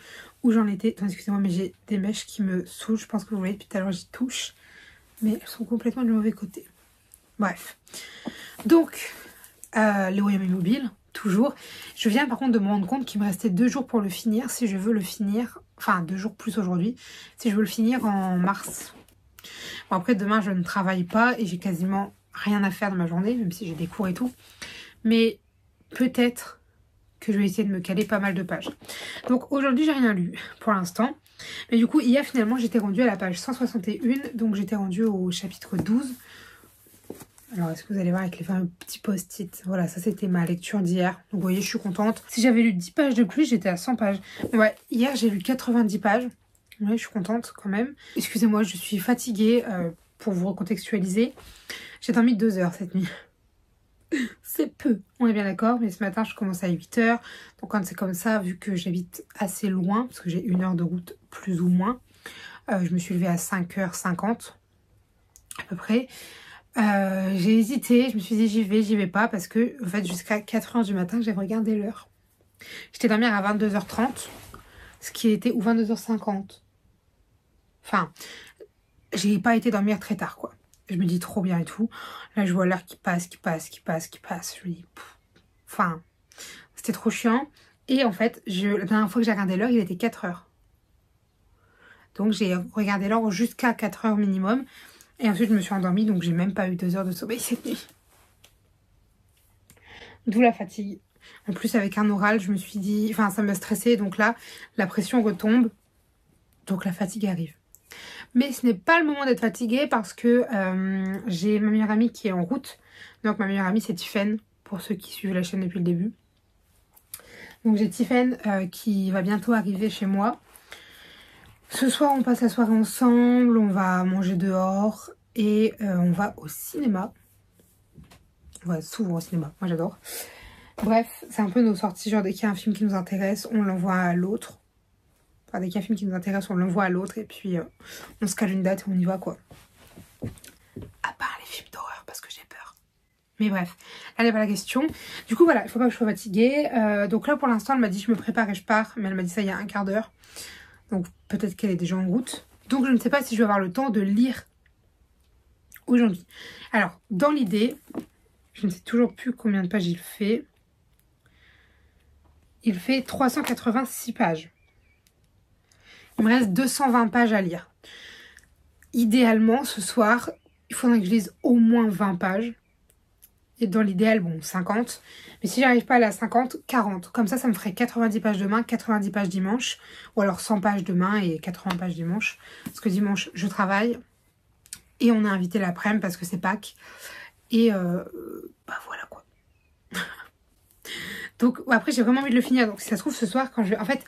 où j'en étais. Attendez, excusez-moi, mais j'ai des mèches qui me saoulent. Je pense que vous voyez depuis tout à l'heure j'y touche. Mais elles sont complètement du mauvais côté. Bref. Donc, le Royaume Immobile. Toujours. Je viens par contre de me rendre compte qu'il me restait 2 jours pour le finir si je veux le finir. Enfin 2 jours plus aujourd'hui. Si je veux le finir en mars. Bon après demain je ne travaille pas et j'ai quasiment rien à faire de ma journée. Même si j'ai des cours et tout. Mais peut-être que je vais essayer de me caler pas mal de pages. Donc aujourd'hui j'ai rien lu pour l'instant. Mais du coup hier finalement j'étais rendue à la page 161. Donc j'étais rendue au chapitre 12. Alors, est-ce que vous allez voir avec les fameux petits post-it? Voilà, ça c'était ma lecture d'hier. Donc, vous voyez, je suis contente. Si j'avais lu 10 pages de plus, j'étais à 100 pages. Ouais, hier, j'ai lu 90 pages. Ouais, je suis contente quand même. Excusez-moi, je suis fatiguée pour vous recontextualiser. J'ai dormi 2 heures cette nuit. C'est peu, on est bien d'accord. Mais ce matin, je commence à 8 heures. Donc, quand c'est comme ça, vu que j'habite assez loin, parce que j'ai 1 heure de route plus ou moins, je me suis levée à 5h50 à peu près. J'ai hésité, je me suis dit j'y vais pas parce que en fait jusqu'à 4h du matin j'ai regardé l'heure. J'étais dormir à 22h30, ce qui était, ou 22h50. Enfin, j'ai pas été dormir très tard quoi. Je me dis trop bien et tout. Là je vois l'heure qui passe. Je me dis pff. Enfin, c'était trop chiant. Et en fait, la dernière fois que j'ai regardé l'heure, il était 4h. Donc j'ai regardé l'heure jusqu'à 4h minimum. Et ensuite, je me suis endormie, donc j'ai même pas eu 2 heures de sommeil cette nuit. D'où la fatigue. En plus, avec un oral, je me suis dit... Enfin, ça me stressait, donc là, la pression retombe. Donc la fatigue arrive. Mais ce n'est pas le moment d'être fatiguée parce que j'ai ma meilleure amie qui est en route. Donc ma meilleure amie, c'est Tiffen, pour ceux qui suivent la chaîne depuis le début. Donc j'ai Tiffen qui va bientôt arriver chez moi. Ce soir, on passe la soirée ensemble, on va manger dehors et on va au cinéma. On va souvent au cinéma, moi j'adore. Bref, c'est un peu nos sorties, genre dès qu'il y a un film qui nous intéresse, on l'envoie à l'autre. Enfin, dès qu'il y a un film qui nous intéresse, on l'envoie à l'autre et puis on se cale une date et on y va quoi. À part les films d'horreur parce que j'ai peur. Mais bref, là n'est pas la question. Du coup voilà, il faut pas que je sois fatiguée. Donc là pour l'instant elle m'a dit je me prépare et je pars, mais elle m'a dit ça il y a un quart d'heure. Donc peut-être qu'elle est déjà en route. Donc je ne sais pas si je vais avoir le temps de lire aujourd'hui. Alors dans l'idée, je ne sais toujours plus combien de pages il fait. Il fait 386 pages. Il me reste 220 pages à lire. Idéalement ce soir, il faudrait que je lise au moins 20 pages. Et dans l'idéal, bon, 50. Mais si j'arrive pas à la 50, 40. Comme ça me ferait 90 pages demain, 90 pages dimanche. Ou alors 100 pages demain et 80 pages dimanche. Parce que dimanche, je travaille. Et on est invité l'après-midi parce que c'est Pâques. Et bah voilà quoi. Donc après j'ai vraiment envie de le finir. Donc si ça se trouve ce soir quand je... En fait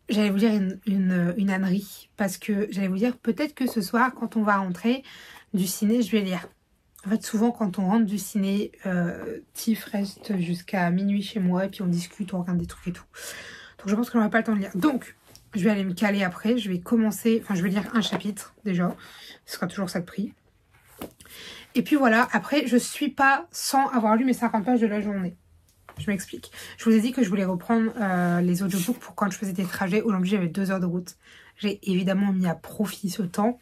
j'allais vous dire une ânerie. Parce que j'allais vous dire peut-être que ce soir quand on va rentrer du ciné je vais lire. En fait souvent quand on rentre du ciné, Tiff reste jusqu'à minuit chez moi. Et puis on discute, on regarde des trucs et tout. Donc je pense que j'aurai pas le temps de lire. Donc je vais aller me caler après. Je vais commencer, enfin je vais lire un chapitre déjà. Ce sera toujours ça de prix. Et puis voilà, après je suis pas sans avoir lu mes 50 pages de la journée. Je m'explique. Je vous ai dit que je voulais reprendre les audiobooks pour quand je faisais des trajets. Aujourd'hui j'avais 2 heures de route. J'ai évidemment mis à profit ce temps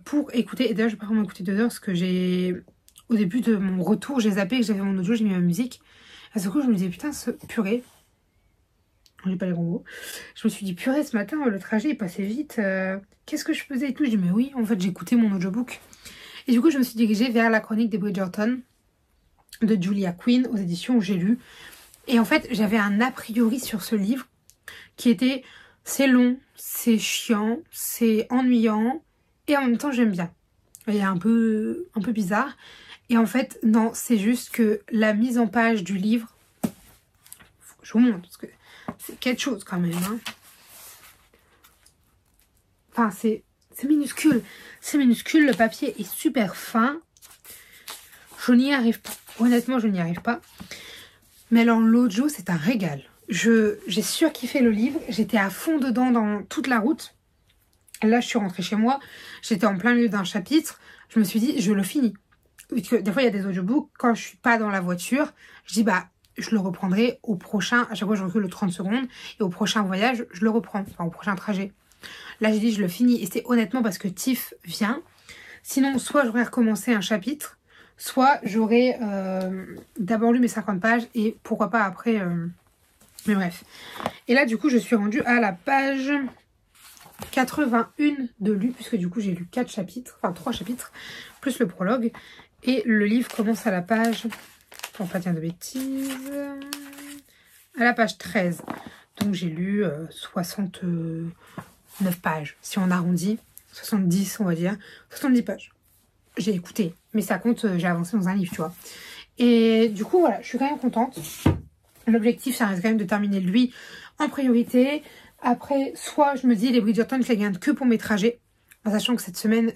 pour écouter. Et d'ailleurs je vais pas vraiment écouter 2 heures parce que j'ai... Au début de mon retour, j'ai zappé que j'avais mon audio, j'ai mis ma musique. À ce coup je me disais putain ce purée. J'ai pas les gros mots. Je me suis dit purée ce matin le trajet il passait vite. Qu'est-ce que je faisais et tout. Je dis mais oui en fait j'écoutais mon audiobook. Et du coup, je me suis dirigée vers la chronique des Bridgerton de Julia Quinn aux éditions J'ai lu. Et en fait, j'avais un a priori sur ce livre qui était c'est long, c'est chiant, c'est ennuyant et en même temps j'aime bien. Et un peu bizarre. Et en fait, non, c'est juste que la mise en page du livre, faut que je vous montre parce que c'est quelque chose quand même. Hein. Enfin, c'est minuscule. C'est minuscule, le papier est super fin. Je n'y arrive pas. Honnêtement, je n'y arrive pas. Mais alors, l'audio, c'est un régal. J'ai surkiffé le livre. J'étais à fond dedans dans toute la route. Là, je suis rentrée chez moi. J'étais en plein milieu d'un chapitre. Je me suis dit, je le finis. Parce que des fois, il y a des audiobooks. Quand je suis pas dans la voiture, je dis, bah, je le reprendrai au prochain. À chaque fois, je recule le 30 secondes. Et au prochain voyage, je le reprends. Enfin, au prochain trajet. Là, j'ai dit, je le finis. Et c'est honnêtement parce que Tiff vient. Sinon, soit j'aurais recommencé un chapitre, soit j'aurais d'abord lu mes 50 pages et pourquoi pas après. Mais bref. Et là, du coup, je suis rendue à la page 81 de lu, puisque du coup, j'ai lu 4 chapitres, enfin 3 chapitres, plus le prologue. Et le livre commence à la page, pour pas dire de bêtises, à la page 13. Donc, j'ai lu 69 pages, si on arrondit. 70 on va dire, 70 pages. J'ai écouté, mais ça compte, j'ai avancé dans un livre, tu vois. Et du coup, voilà, je suis quand même contente. L'objectif, ça reste quand même de terminer lui en priorité. Après, soit je me dis, les Bridgerton, je les garde que pour mes trajets. En sachant que cette semaine,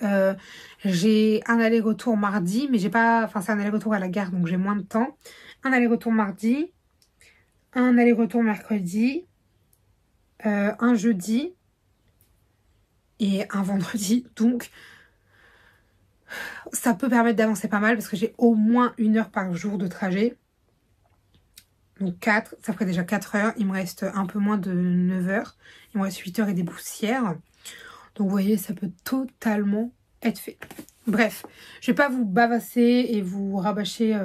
j'ai un aller-retour mardi, mais j'ai pas... Enfin, c'est un aller-retour à la gare, donc j'ai moins de temps. Un aller-retour mardi, un aller-retour mercredi, un jeudi et un vendredi. Donc, ça peut permettre d'avancer pas mal parce que j'ai au moins 1 heure par jour de trajet. Donc 4, ça ferait déjà 4 heures. Il me reste un peu moins de 9 heures. Il me reste 8 heures et des poussières. Donc vous voyez, ça peut totalement être fait. Bref, je vais pas vous bavasser et vous rabâcher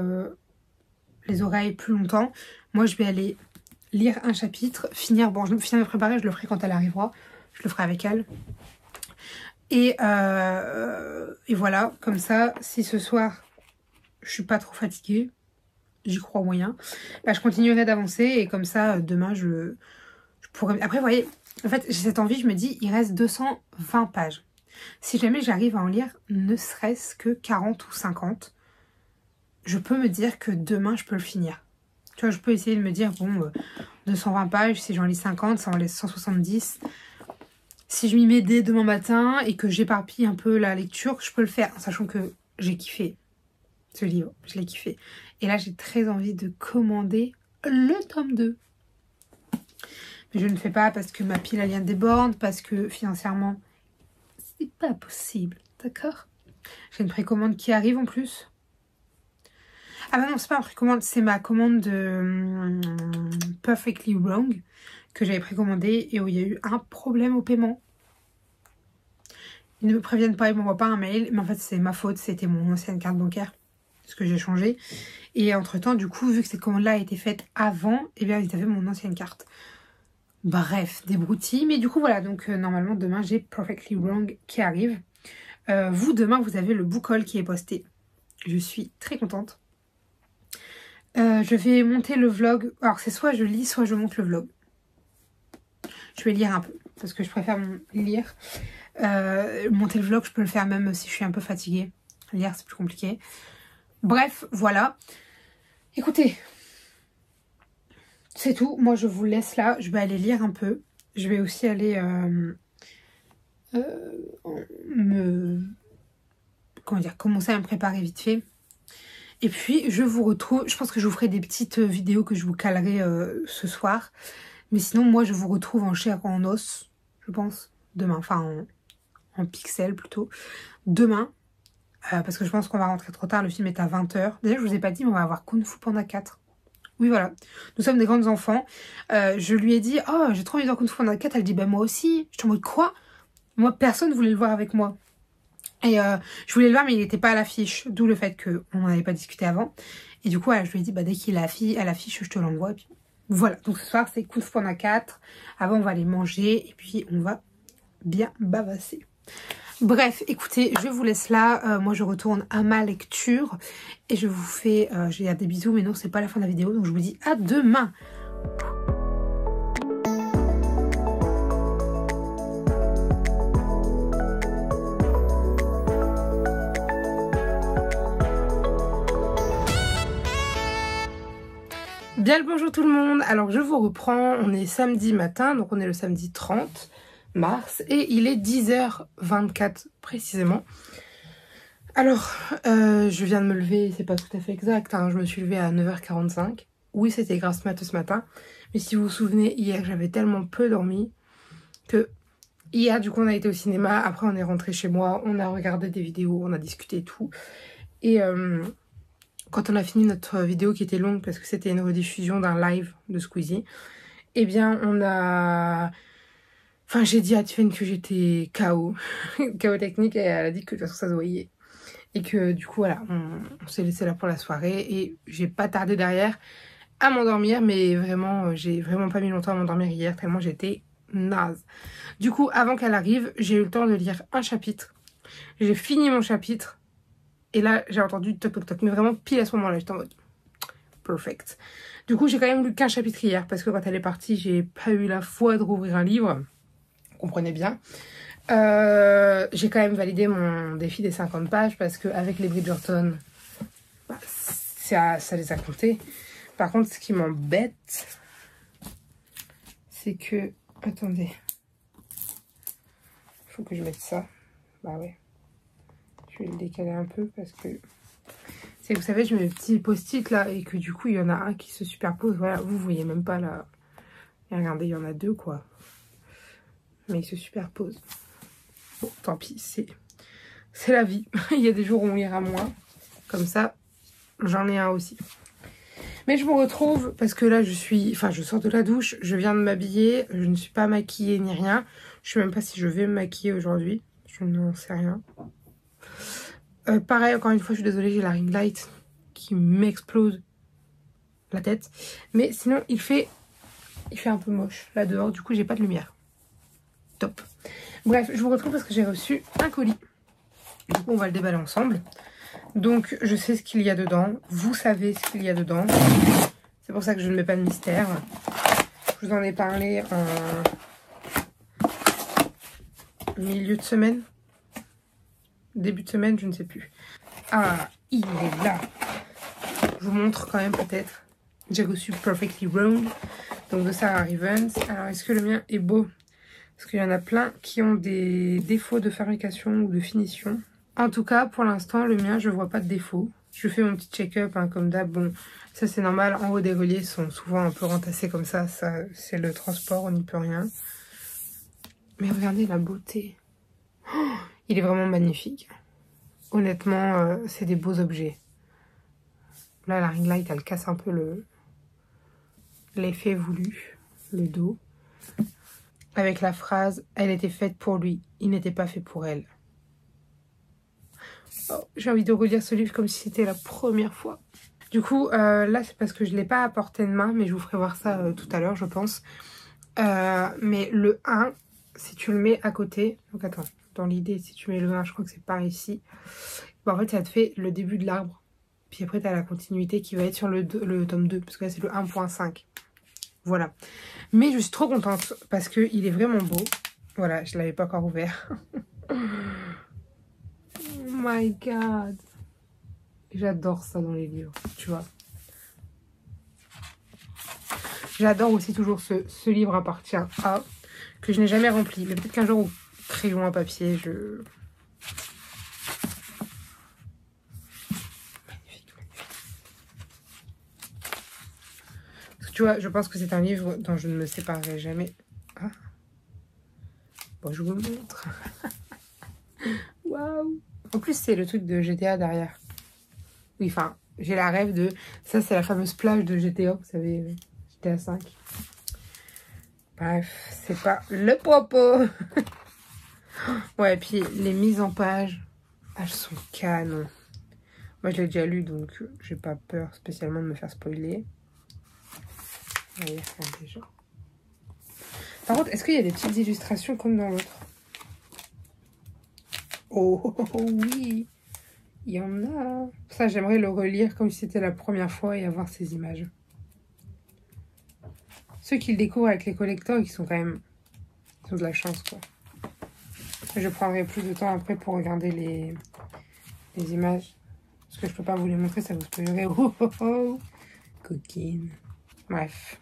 les oreilles plus longtemps. Moi, je vais aller lire un chapitre, finir. Bon, je vais finir de préparer, je le ferai quand elle arrivera. Je le ferai avec elle. Et voilà, comme ça, si ce soir, je suis pas trop fatiguée, j'y crois moyen, bah, je continuerai d'avancer et comme ça, demain, je pourrais... Après, vous voyez, en fait, j'ai cette envie, je me dis, il reste 220 pages. Si jamais j'arrive à en lire ne serait-ce que 40 ou 50, je peux me dire que demain, je peux le finir. Tu vois, je peux essayer de me dire, bon, 220 pages, si j'en lis 50, ça en laisse 170. Si je m'y mets dès demain matin et que j'éparpille un peu la lecture, je peux le faire, en sachant que j'ai kiffé ce livre, je l'ai kiffé. Et là, j'ai très envie de commander le tome 2. Mais je ne le fais pas parce que ma pile alien déborde, parce que financièrement, c'est pas possible, d'accord? J'ai une précommande qui arrive en plus. Ah bah non, c'est pas une précommande, c'est ma commande de Perfectly Wrong que j'avais précommandé et où il y a eu un problème au paiement. Ils ne me préviennent pas, ils m'envoient pas un mail, mais en fait c'est ma faute, c'était mon ancienne carte bancaire, ce que j'ai changé. Et entre temps, du coup, vu que cette commande-là a été faite avant, eh bien ils avaient mon ancienne carte. Bref, des broutilles. Mais du coup, voilà, donc normalement demain j'ai Perfectly Wrong qui arrive. Vous, demain, vous avez le book haul qui est posté. Je suis très contente. Je vais monter le vlog. Alors c'est soit je lis, soit je monte le vlog. Je vais lire un peu, parce que je préfère lire. Monter le vlog, je peux le faire même si je suis un peu fatiguée. Lire, c'est plus compliqué. Bref, voilà. Écoutez, c'est tout. Moi, je vous laisse là. Je vais aller lire un peu. Je vais aussi aller commencer à me préparer vite fait. Et puis, je vous retrouve. Je pense que je vous ferai des petites vidéos que je vous calerai ce soir. Mais sinon, moi, je vous retrouve en chair, en os, je pense, demain. Enfin, en pixels plutôt. Demain. Parce que je pense qu'on va rentrer trop tard. Le film est à 20h. Déjà, je vous ai pas dit, mais on va avoir Kung Fu Panda 4. Oui, voilà. Nous sommes des grandes enfants. Je lui ai dit, oh, j'ai trop envie de voir Kung Fu Panda 4. Elle dit, bah moi aussi. Je suis en mode, quoi? Moi, personne voulait le voir avec moi. Et je voulais le voir, mais il n'était pas à l'affiche. D'où le fait qu'on n'en avait pas discuté avant. Et du coup, je lui ai dit, bah dès qu'il est à l'affiche, je te l'envoie. Puis voilà. Donc ce soir, c'est Kung Fu Panda 4. Avant, on va aller manger. Et puis, on va bien bavasser. Bref, écoutez, je vous laisse là. Moi, je retourne à ma lecture. Et je vous fais... je vais dire des bisous, mais non, c'est pas la fin de la vidéo. Donc, je vous dis à demain. Bien le bonjour tout le monde. Alors, je vous reprends. On est samedi matin. Donc, on est le samedi 30 mars. Et il est 10h24 précisément. Alors, je viens de me lever, c'est pas tout à fait exact, hein, je me suis levée à 9h45. Oui, c'était grâce matin ce matin. Mais si vous vous souvenez, hier, j'avais tellement peu dormi que hier, du coup, on a été au cinéma. Après, on est rentré chez moi, on a regardé des vidéos, on a discuté et tout. Et quand on a fini notre vidéo qui était longue, parce que c'était une rediffusion d'un live de Squeezie, eh bien, on a... Enfin, j'ai dit à Tiffany que j'étais KO. KO technique, et elle a dit que de toute façon, ça se voyait. Et que du coup, voilà, on s'est laissé là pour la soirée. Et j'ai pas tardé derrière à m'endormir. Mais vraiment, j'ai vraiment pas mis longtemps à m'endormir hier. Tellement j'étais naze. Du coup, avant qu'elle arrive, j'ai eu le temps de lire un chapitre. J'ai fini mon chapitre. Et là, j'ai entendu toc toc toc. Mais vraiment pile à ce moment-là, j'étais en mode perfect. Du coup, j'ai quand même lu qu'un chapitre hier. Parce que quand elle est partie, j'ai pas eu la foi de rouvrir un livre. Vous comprenez bien. J'ai quand même validé mon défi des 50 pages parce qu'avec les Bridgerton, bah, ça les a comptés. Par contre, ce qui m'embête, c'est que... Attendez. Il faut que je mette ça. Bah ouais. Je vais le décaler un peu parce que... C'est vous savez, je mets mes petits post-it là et que du coup, il y en a un qui se superpose. Voilà, vous voyez même pas là. Et regardez, il y en a deux quoi. Mais ils se superposent. Bon, tant pis, c'est la vie. Il y a des jours où on lira moins. Comme ça, j'en ai un aussi. Mais je me retrouve parce que là, je sors de la douche. Je viens de m'habiller. Je ne suis pas maquillée ni rien. Je sais même pas si je vais me maquiller aujourd'hui. Je n'en sais rien. Pareil, encore une fois, je suis désolée, j'ai la ring light qui m'explose la tête. Mais sinon, il fait un peu moche là dehors. Du coup, j'ai pas de lumière. Top. Bref, je vous retrouve parce que j'ai reçu un colis. Du coup, on va le déballer ensemble. Donc, je sais ce qu'il y a dedans. Vous savez ce qu'il y a dedans. C'est pour ça que je ne mets pas de mystère. Je vous en ai parlé en milieu de semaine. Début de semaine, je ne sais plus. Ah, il est là. Je vous montre quand même peut-être. J'ai reçu Perfectly Round. Donc, de Sarah Rivens. Alors, est-ce que le mien est beau ? Parce qu'il y en a plein qui ont des défauts de fabrication ou de finition. En tout cas, pour l'instant, le mien, je vois pas de défaut. Je fais mon petit check-up, hein, comme d'hab. Bon, ça c'est normal. En haut des reliés sont souvent un peu rentassés comme ça. Ça, c'est le transport, on n'y peut rien. Mais regardez la beauté. Oh, il est vraiment magnifique. Honnêtement, c'est des beaux objets. Là, la ring light, elle casse un peu l'effet voulu, le dos. Avec la phrase « Elle était faite pour lui, il n'était pas fait pour elle ». Oh, j'ai envie de relire ce livre comme si c'était la première fois. Du coup, là, c'est parce que je ne l'ai pas à portée de main, mais je vous ferai voir ça tout à l'heure, je pense. Mais le 1, si tu le mets à côté... Donc attends, dans l'idée, si tu mets le 1, je crois que c'est par ici. Bon, en fait, ça te fait le début de l'arbre. Puis après, tu as la continuité qui va être sur le tome 2, parce que là, c'est le 1.5. Voilà. Mais je suis trop contente parce qu'il est vraiment beau. Voilà, je ne l'avais pas encore ouvert. Oh my god. J'adore ça dans les livres, tu vois. J'adore aussi toujours ce livre appartient à, que je n'ai jamais rempli. Mais peut-être qu'un jour, au crayon à papier, je... Magnifique, magnifique. Parce que tu vois, je pense que c'est un livre dont je ne me séparerai jamais. Ah. Bon, je vous le montre. Waouh! En plus, c'est le truc de GTA derrière. Oui, enfin, j'ai la rêve de... Ça, c'est la fameuse plage de GTA, vous savez, GTA 5. Bref, c'est pas le propos. Ouais, et puis les mises en page, elles sont canon. Moi, je l'ai déjà lu, donc j'ai pas peur spécialement de me faire spoiler. On va y refaire déjà. Par contre, est-ce qu'il y a des petites illustrations comme dans l'autre? Oh, oui, il y en a. Ça, j'aimerais le relire comme si c'était la première fois et avoir ces images. Ceux qui le découvrent avec les collecteurs, ils sont quand même... Ils ont de la chance, quoi. Je prendrai plus de temps après pour regarder les images. Parce que je peux pas vous les montrer, ça vous spoilerait. Oh, oh, oh. Coquine. Bref.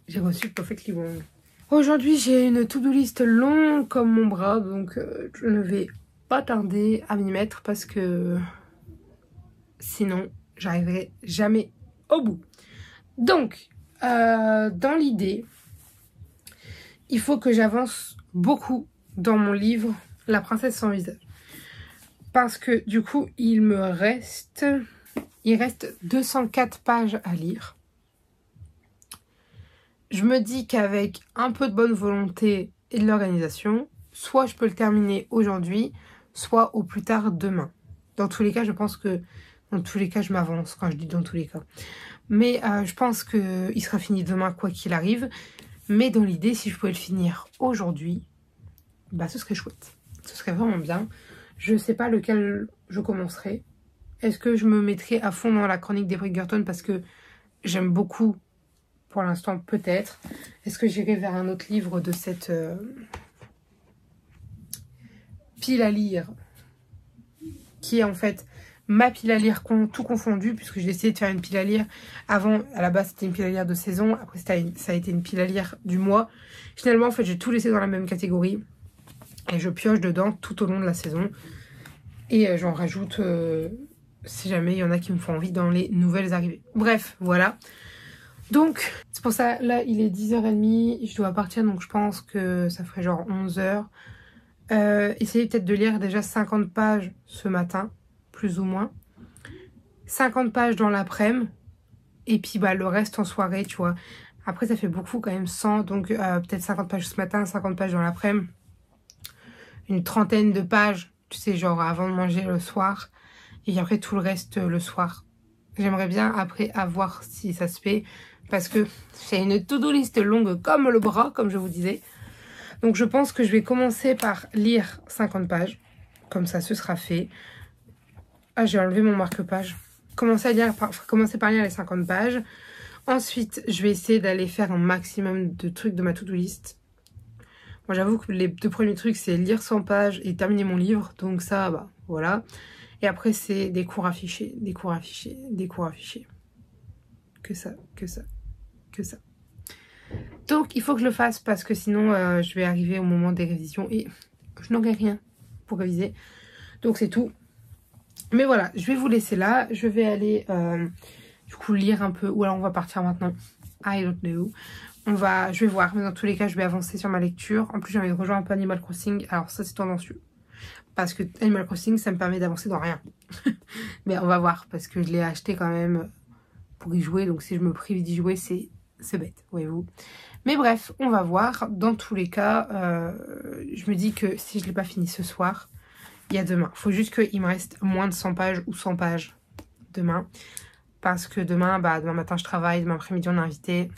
J'ai reçu Perfect Libong. Aujourd'hui, j'ai une to-do list longue comme mon bras. Donc, je ne vais pas tarder à m'y mettre parce que... Sinon, j'arriverai jamais au bout. Donc, dans l'idée, il faut que j'avance beaucoup dans mon livre La princesse sans visage. Parce que du coup, il reste 204 pages à lire. Je me dis qu'avec un peu de bonne volonté et de l'organisation, soit je peux le terminer aujourd'hui, soit au plus tard demain. Dans tous les cas, je pense que... Dans tous les cas, je m'avance quand je dis dans tous les cas. Mais je pense qu'il sera fini demain quoi qu'il arrive. Mais dans l'idée, si je pouvais le finir aujourd'hui, bah ce serait chouette. Ce serait vraiment bien. Je ne sais pas lequel je commencerai. Est-ce que je me mettrai à fond dans la chronique des Bridgerton parce que j'aime beaucoup pour l'instant, peut-être. Est-ce que j'irai vers un autre livre de cette pile à lire qui est en fait ma pile à lire tout confondu, puisque j'ai essayé de faire une pile à lire. Avant, à la base, c'était une pile à lire de saison. Après, ça a été une pile à lire du mois. Finalement, en fait, j'ai tout laissé dans la même catégorie. Et je pioche dedans tout au long de la saison. Et j'en rajoute, si jamais il y en a qui me font envie, dans les nouvelles arrivées. Bref, voilà. Donc, c'est pour ça, là, il est 10h30. Je dois partir, donc je pense que ça ferait genre 11h. Essayez peut-être de lire déjà 50 pages ce matin. Plus ou moins. 50 pages dans l'après-midi. Et puis bah, le reste en soirée, tu vois. Après, ça fait beaucoup quand même, 100. Donc peut-être 50 pages ce matin, 50 pages dans l'après-midi. Une trentaine de pages, tu sais, genre avant de manger le soir. Et après, tout le reste le soir. J'aimerais bien après voir si ça se fait. Parce que j'ai une to-do list longue comme le bras, comme je vous disais. Donc je pense que je vais commencer par lire 50 pages. Comme ça, ce sera fait. Ah, j'ai enlevé mon marque-page. Commencer par lire les 50 pages. Ensuite, je vais essayer d'aller faire un maximum de trucs de ma to-do list. Moi, j'avoue que les 2 premiers trucs, c'est lire 100 pages et terminer mon livre. Donc ça, bah, voilà. Et après, c'est des cours affichés, des cours affichés, des cours affichés. Que ça, que ça, que ça. Donc, il faut que je le fasse parce que sinon, je vais arriver au moment des révisions et je n'aurai rien pour réviser. Donc, c'est tout. Mais voilà, je vais vous laisser là. Je vais aller du coup lire un peu. Ou alors on va partir maintenant. I don't know. Je vais voir. Mais dans tous les cas, je vais avancer sur ma lecture. En plus, j'ai envie de rejoindre un peu Animal Crossing. Alors ça, c'est tendancieux. Parce que Animal Crossing, ça me permet d'avancer dans rien. Mais on va voir. Parce que je l'ai acheté quand même pour y jouer. Donc si je me prive d'y jouer, c'est bête. Voyez-vous. Mais bref, on va voir. Dans tous les cas, je me dis que si je ne l'ai pas fini ce soir... Il y a demain. Il faut juste qu'il me reste moins de 100 pages ou 100 pages demain. Parce que demain, demain matin, je travaille. Demain après-midi, on est invité.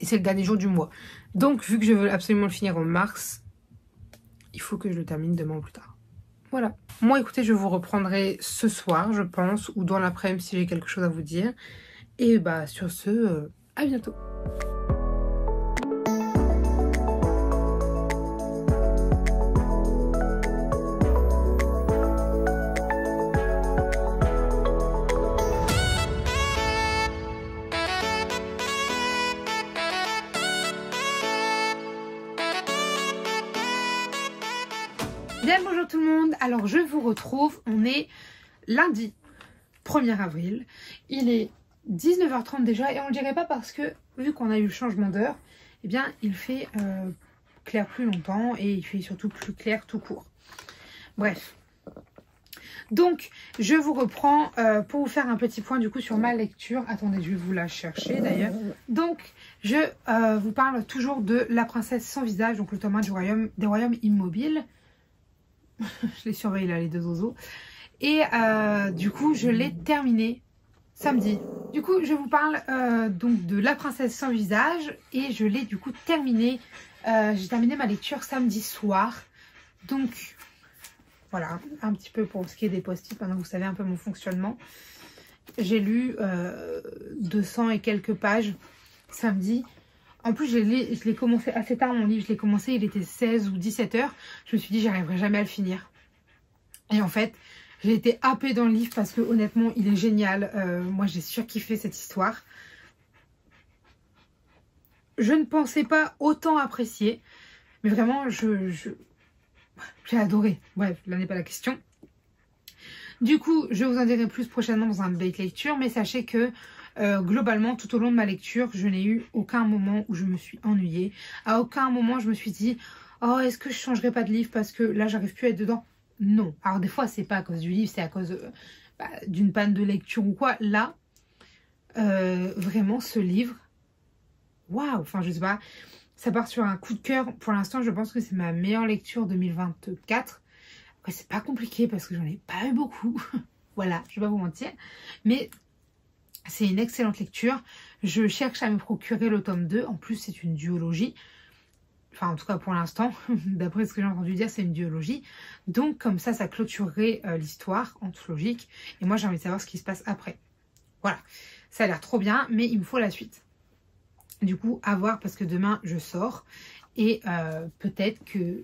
Et c'est le dernier jour du mois. Donc, vu que je veux absolument le finir en mars, il faut que je le termine demain ou plus tard. Voilà. Moi, écoutez, je vous reprendrai ce soir, je pense. Ou dans l'après-midi si j'ai quelque chose à vous dire. Et sur ce, à bientôt. Bien bonjour tout le monde, alors je vous retrouve, on est lundi 1er avril, il est 19h30 déjà et on ne le dirait pas parce que vu qu'on a eu le changement d'heure, eh bien il fait clair plus longtemps et il fait surtout plus clair tout court. Bref, donc je vous reprends pour vous faire un petit point du coup sur ma lecture. Attendez, je vais vous la chercher d'ailleurs. Donc je vous parle toujours de La princesse sans visage, donc le tome 1 des royaumes immobiles. Je les surveille là, les deux oiseaux. Et du coup, je l'ai terminé samedi. Du coup, je vous parle donc de La princesse sans visage. Et je l'ai du coup terminé. J'ai terminé ma lecture samedi soir. Donc, voilà, un petit peu pour ce qui est des post-it. Maintenant, vous savez un peu mon fonctionnement. J'ai lu 200 et quelques pages samedi. En plus, je l'ai commencé assez tard, mon livre. Je l'ai commencé, il était 16 ou 17 heures. Je me suis dit, j'arriverai jamais à le finir. Et en fait, j'ai été happée dans le livre parce que honnêtement, il est génial. Moi, j'ai surkiffé cette histoire. Je ne pensais pas autant apprécier. Mais vraiment, j'ai adoré. Bref, là n'est pas la question. Du coup, je vous en dirai plus prochainement dans un update lecture. Mais sachez que globalement, tout au long de ma lecture, je n'ai eu aucun moment où je me suis ennuyée. À aucun moment, je me suis dit, oh, est-ce que je changerai pas de livre parce que là, j'arrive plus à être dedans. Non. Alors, des fois, c'est pas à cause du livre, c'est à cause d'une panne de lecture ou quoi. Là, vraiment, ce livre, waouh, enfin, je sais pas, ça part sur un coup de cœur. Pour l'instant, je pense que c'est ma meilleure lecture 2024. Après, c'est pas compliqué parce que j'en ai pas eu beaucoup. Voilà, je vais pas vous mentir. Mais c'est une excellente lecture. Je cherche à me procurer le tome 2. En plus, c'est une duologie. Enfin, en tout cas, pour l'instant, d'après ce que j'ai entendu dire, c'est une duologie. Donc, comme ça clôturerait l'histoire anthologique. Et moi, j'ai envie de savoir ce qui se passe après. Voilà. Ça a l'air trop bien, mais il me faut la suite. Du coup, à voir, parce que demain, je sors. Et peut-être que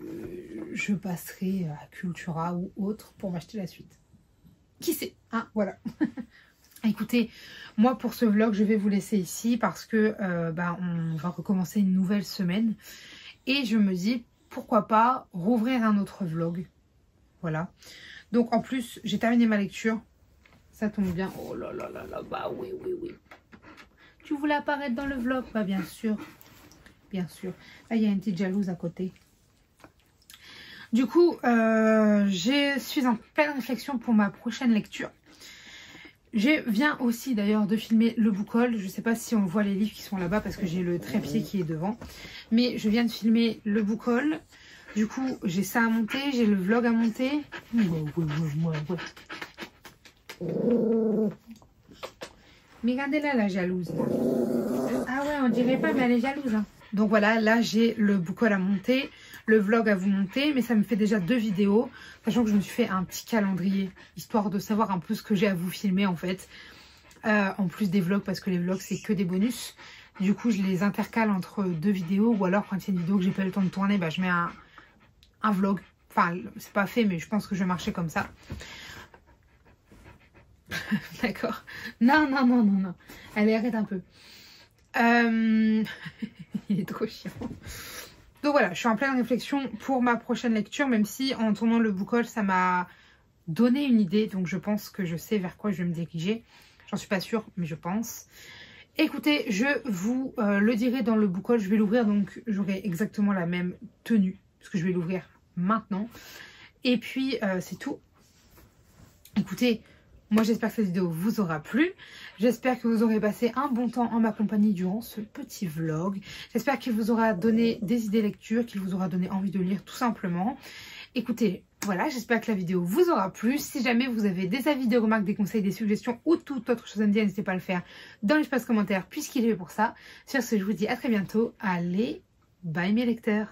je passerai à Cultura ou autre pour m'acheter la suite. Qui sait, hein, voilà. Écoutez, moi pour ce vlog, je vais vous laisser ici parce que on va recommencer une nouvelle semaine. Et je me dis, pourquoi pas rouvrir un autre vlog. Voilà. Donc en plus, j'ai terminé ma lecture. Ça tombe bien. Oh là là là là, bah oui, oui, oui. Tu voulais apparaître dans le vlog? Bah bien sûr. Bien sûr. Là, il y a une petite jalouse à côté. Du coup, je suis en pleine réflexion pour ma prochaine lecture. Je viens aussi d'ailleurs de filmer le book haul. Je ne sais pas si on voit les livres qui sont là-bas parce que j'ai le trépied qui est devant. Mais je viens de filmer le book haul. Du coup, j'ai ça à monter, j'ai le vlog à monter. Mais regardez-la, la jalouse. Ah ouais, on dirait pas, mais elle est jalouse. Hein. Donc voilà, là j'ai le book haul à monter, le vlog à vous monter, mais ça me fait déjà 2 vidéos, sachant que je me suis fait un petit calendrier, histoire de savoir un peu ce que j'ai à vous filmer en fait, en plus des vlogs, parce que les vlogs c'est que des bonus. Du coup je les intercale entre 2 vidéos, ou alors quand il y a une vidéo que j'ai pas eu le temps de tourner, je mets un vlog, enfin c'est pas fait, mais je pense que je vais marcher comme ça. D'accord. Non, non, non, non, non. Allez, arrête un peu. Il est trop chiant. Donc voilà, je suis en pleine réflexion pour ma prochaine lecture, même si en tournant le book haul, ça m'a donné une idée. Donc je pense que je sais vers quoi je vais me diriger. J'en suis pas sûre, mais je pense. Écoutez, je vous le dirai dans le book haul. Je vais l'ouvrir, donc j'aurai exactement la même tenue, parce que je vais l'ouvrir maintenant. Et puis, c'est tout. Écoutez, moi j'espère que cette vidéo vous aura plu. J'espère que vous aurez passé un bon temps en ma compagnie durant ce petit vlog. J'espère qu'il vous aura donné des idées lecture, qu'il vous aura donné envie de lire tout simplement. Écoutez, voilà, j'espère que la vidéo vous aura plu. Si jamais vous avez des avis, des remarques, des conseils, des suggestions ou toute autre chose à me dire, n'hésitez pas à le faire dans l'espace commentaire puisqu'il est fait pour ça. Sur ce, je vous dis à très bientôt. Allez, bye mes lecteurs.